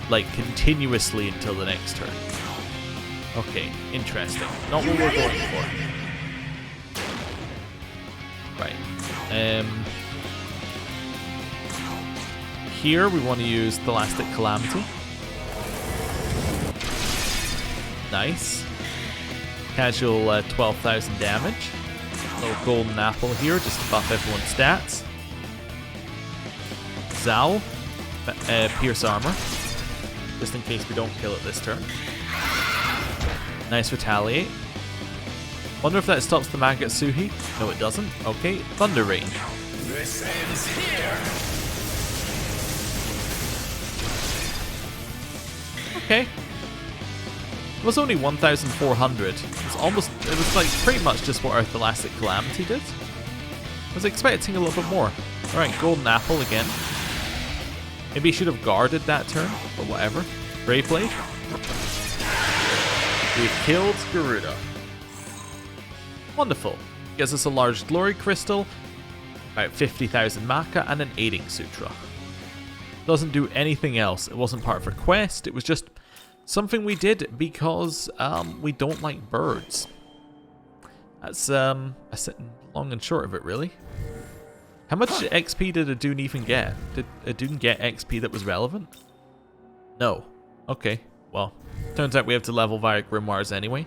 like, continuously until the next turn. Okay, interesting. Not what we're going for. Right. Here we want to use Tholastic Calamity. Nice. Casual 12,000 damage. Little golden apple here just to buff everyone's stats. Zal. Pierce Armor. Just in case we don't kill it this turn. Nice Retaliate. Wonder if that stops the Magatsuhi. No, it doesn't. Okay, Thunder Rain. This ends here. Okay. It was only 1,400. It was like pretty much just what our Tholastic Calamity did. I was expecting a little bit more. Alright, Golden Apple again. Maybe he should have guarded that turn, but whatever. Brave Blade. We've killed Garuda. Wonderful. Gives us a large Glory Crystal, about 50,000 Maka, and an Aiding Sutra. Doesn't do anything else. It wasn't part of a quest. It was just something we did because we don't like birds. That's long and short of it, really. How much XP did Idun even get? Did Idun get XP that was relevant? No. Okay. Well, turns out we have to level via Grimoires anyway.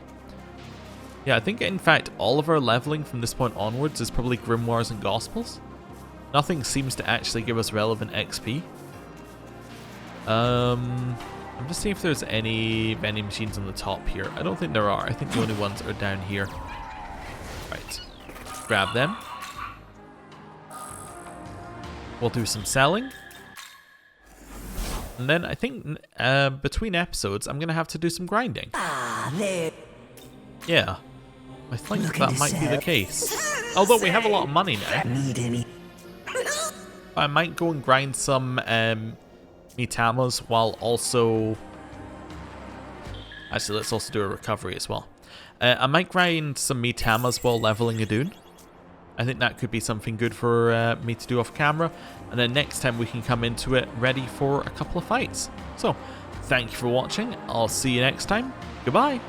Yeah, I think in fact all of our leveling from this point onwards is probably Grimoires and Gospels. Nothing seems to actually give us relevant XP. I'm just seeing if there's any vending machines on the top here. I don't think there are. I think the only ones are down here. Right. Grab them. We'll do some selling. And then I think between episodes, I'm going to have to do some grinding. Ah, there. Yeah. I think that might be the case. Although we have a lot of money now. Need any? I might go and grind some Mitamas while also... Actually, let's also do a recovery as well. I might grind some Mitamas while leveling Idun. I think that could be something good for me to do off camera, and then next time we can come into it ready for a couple of fights. So, thank you for watching, I'll see you next time, goodbye!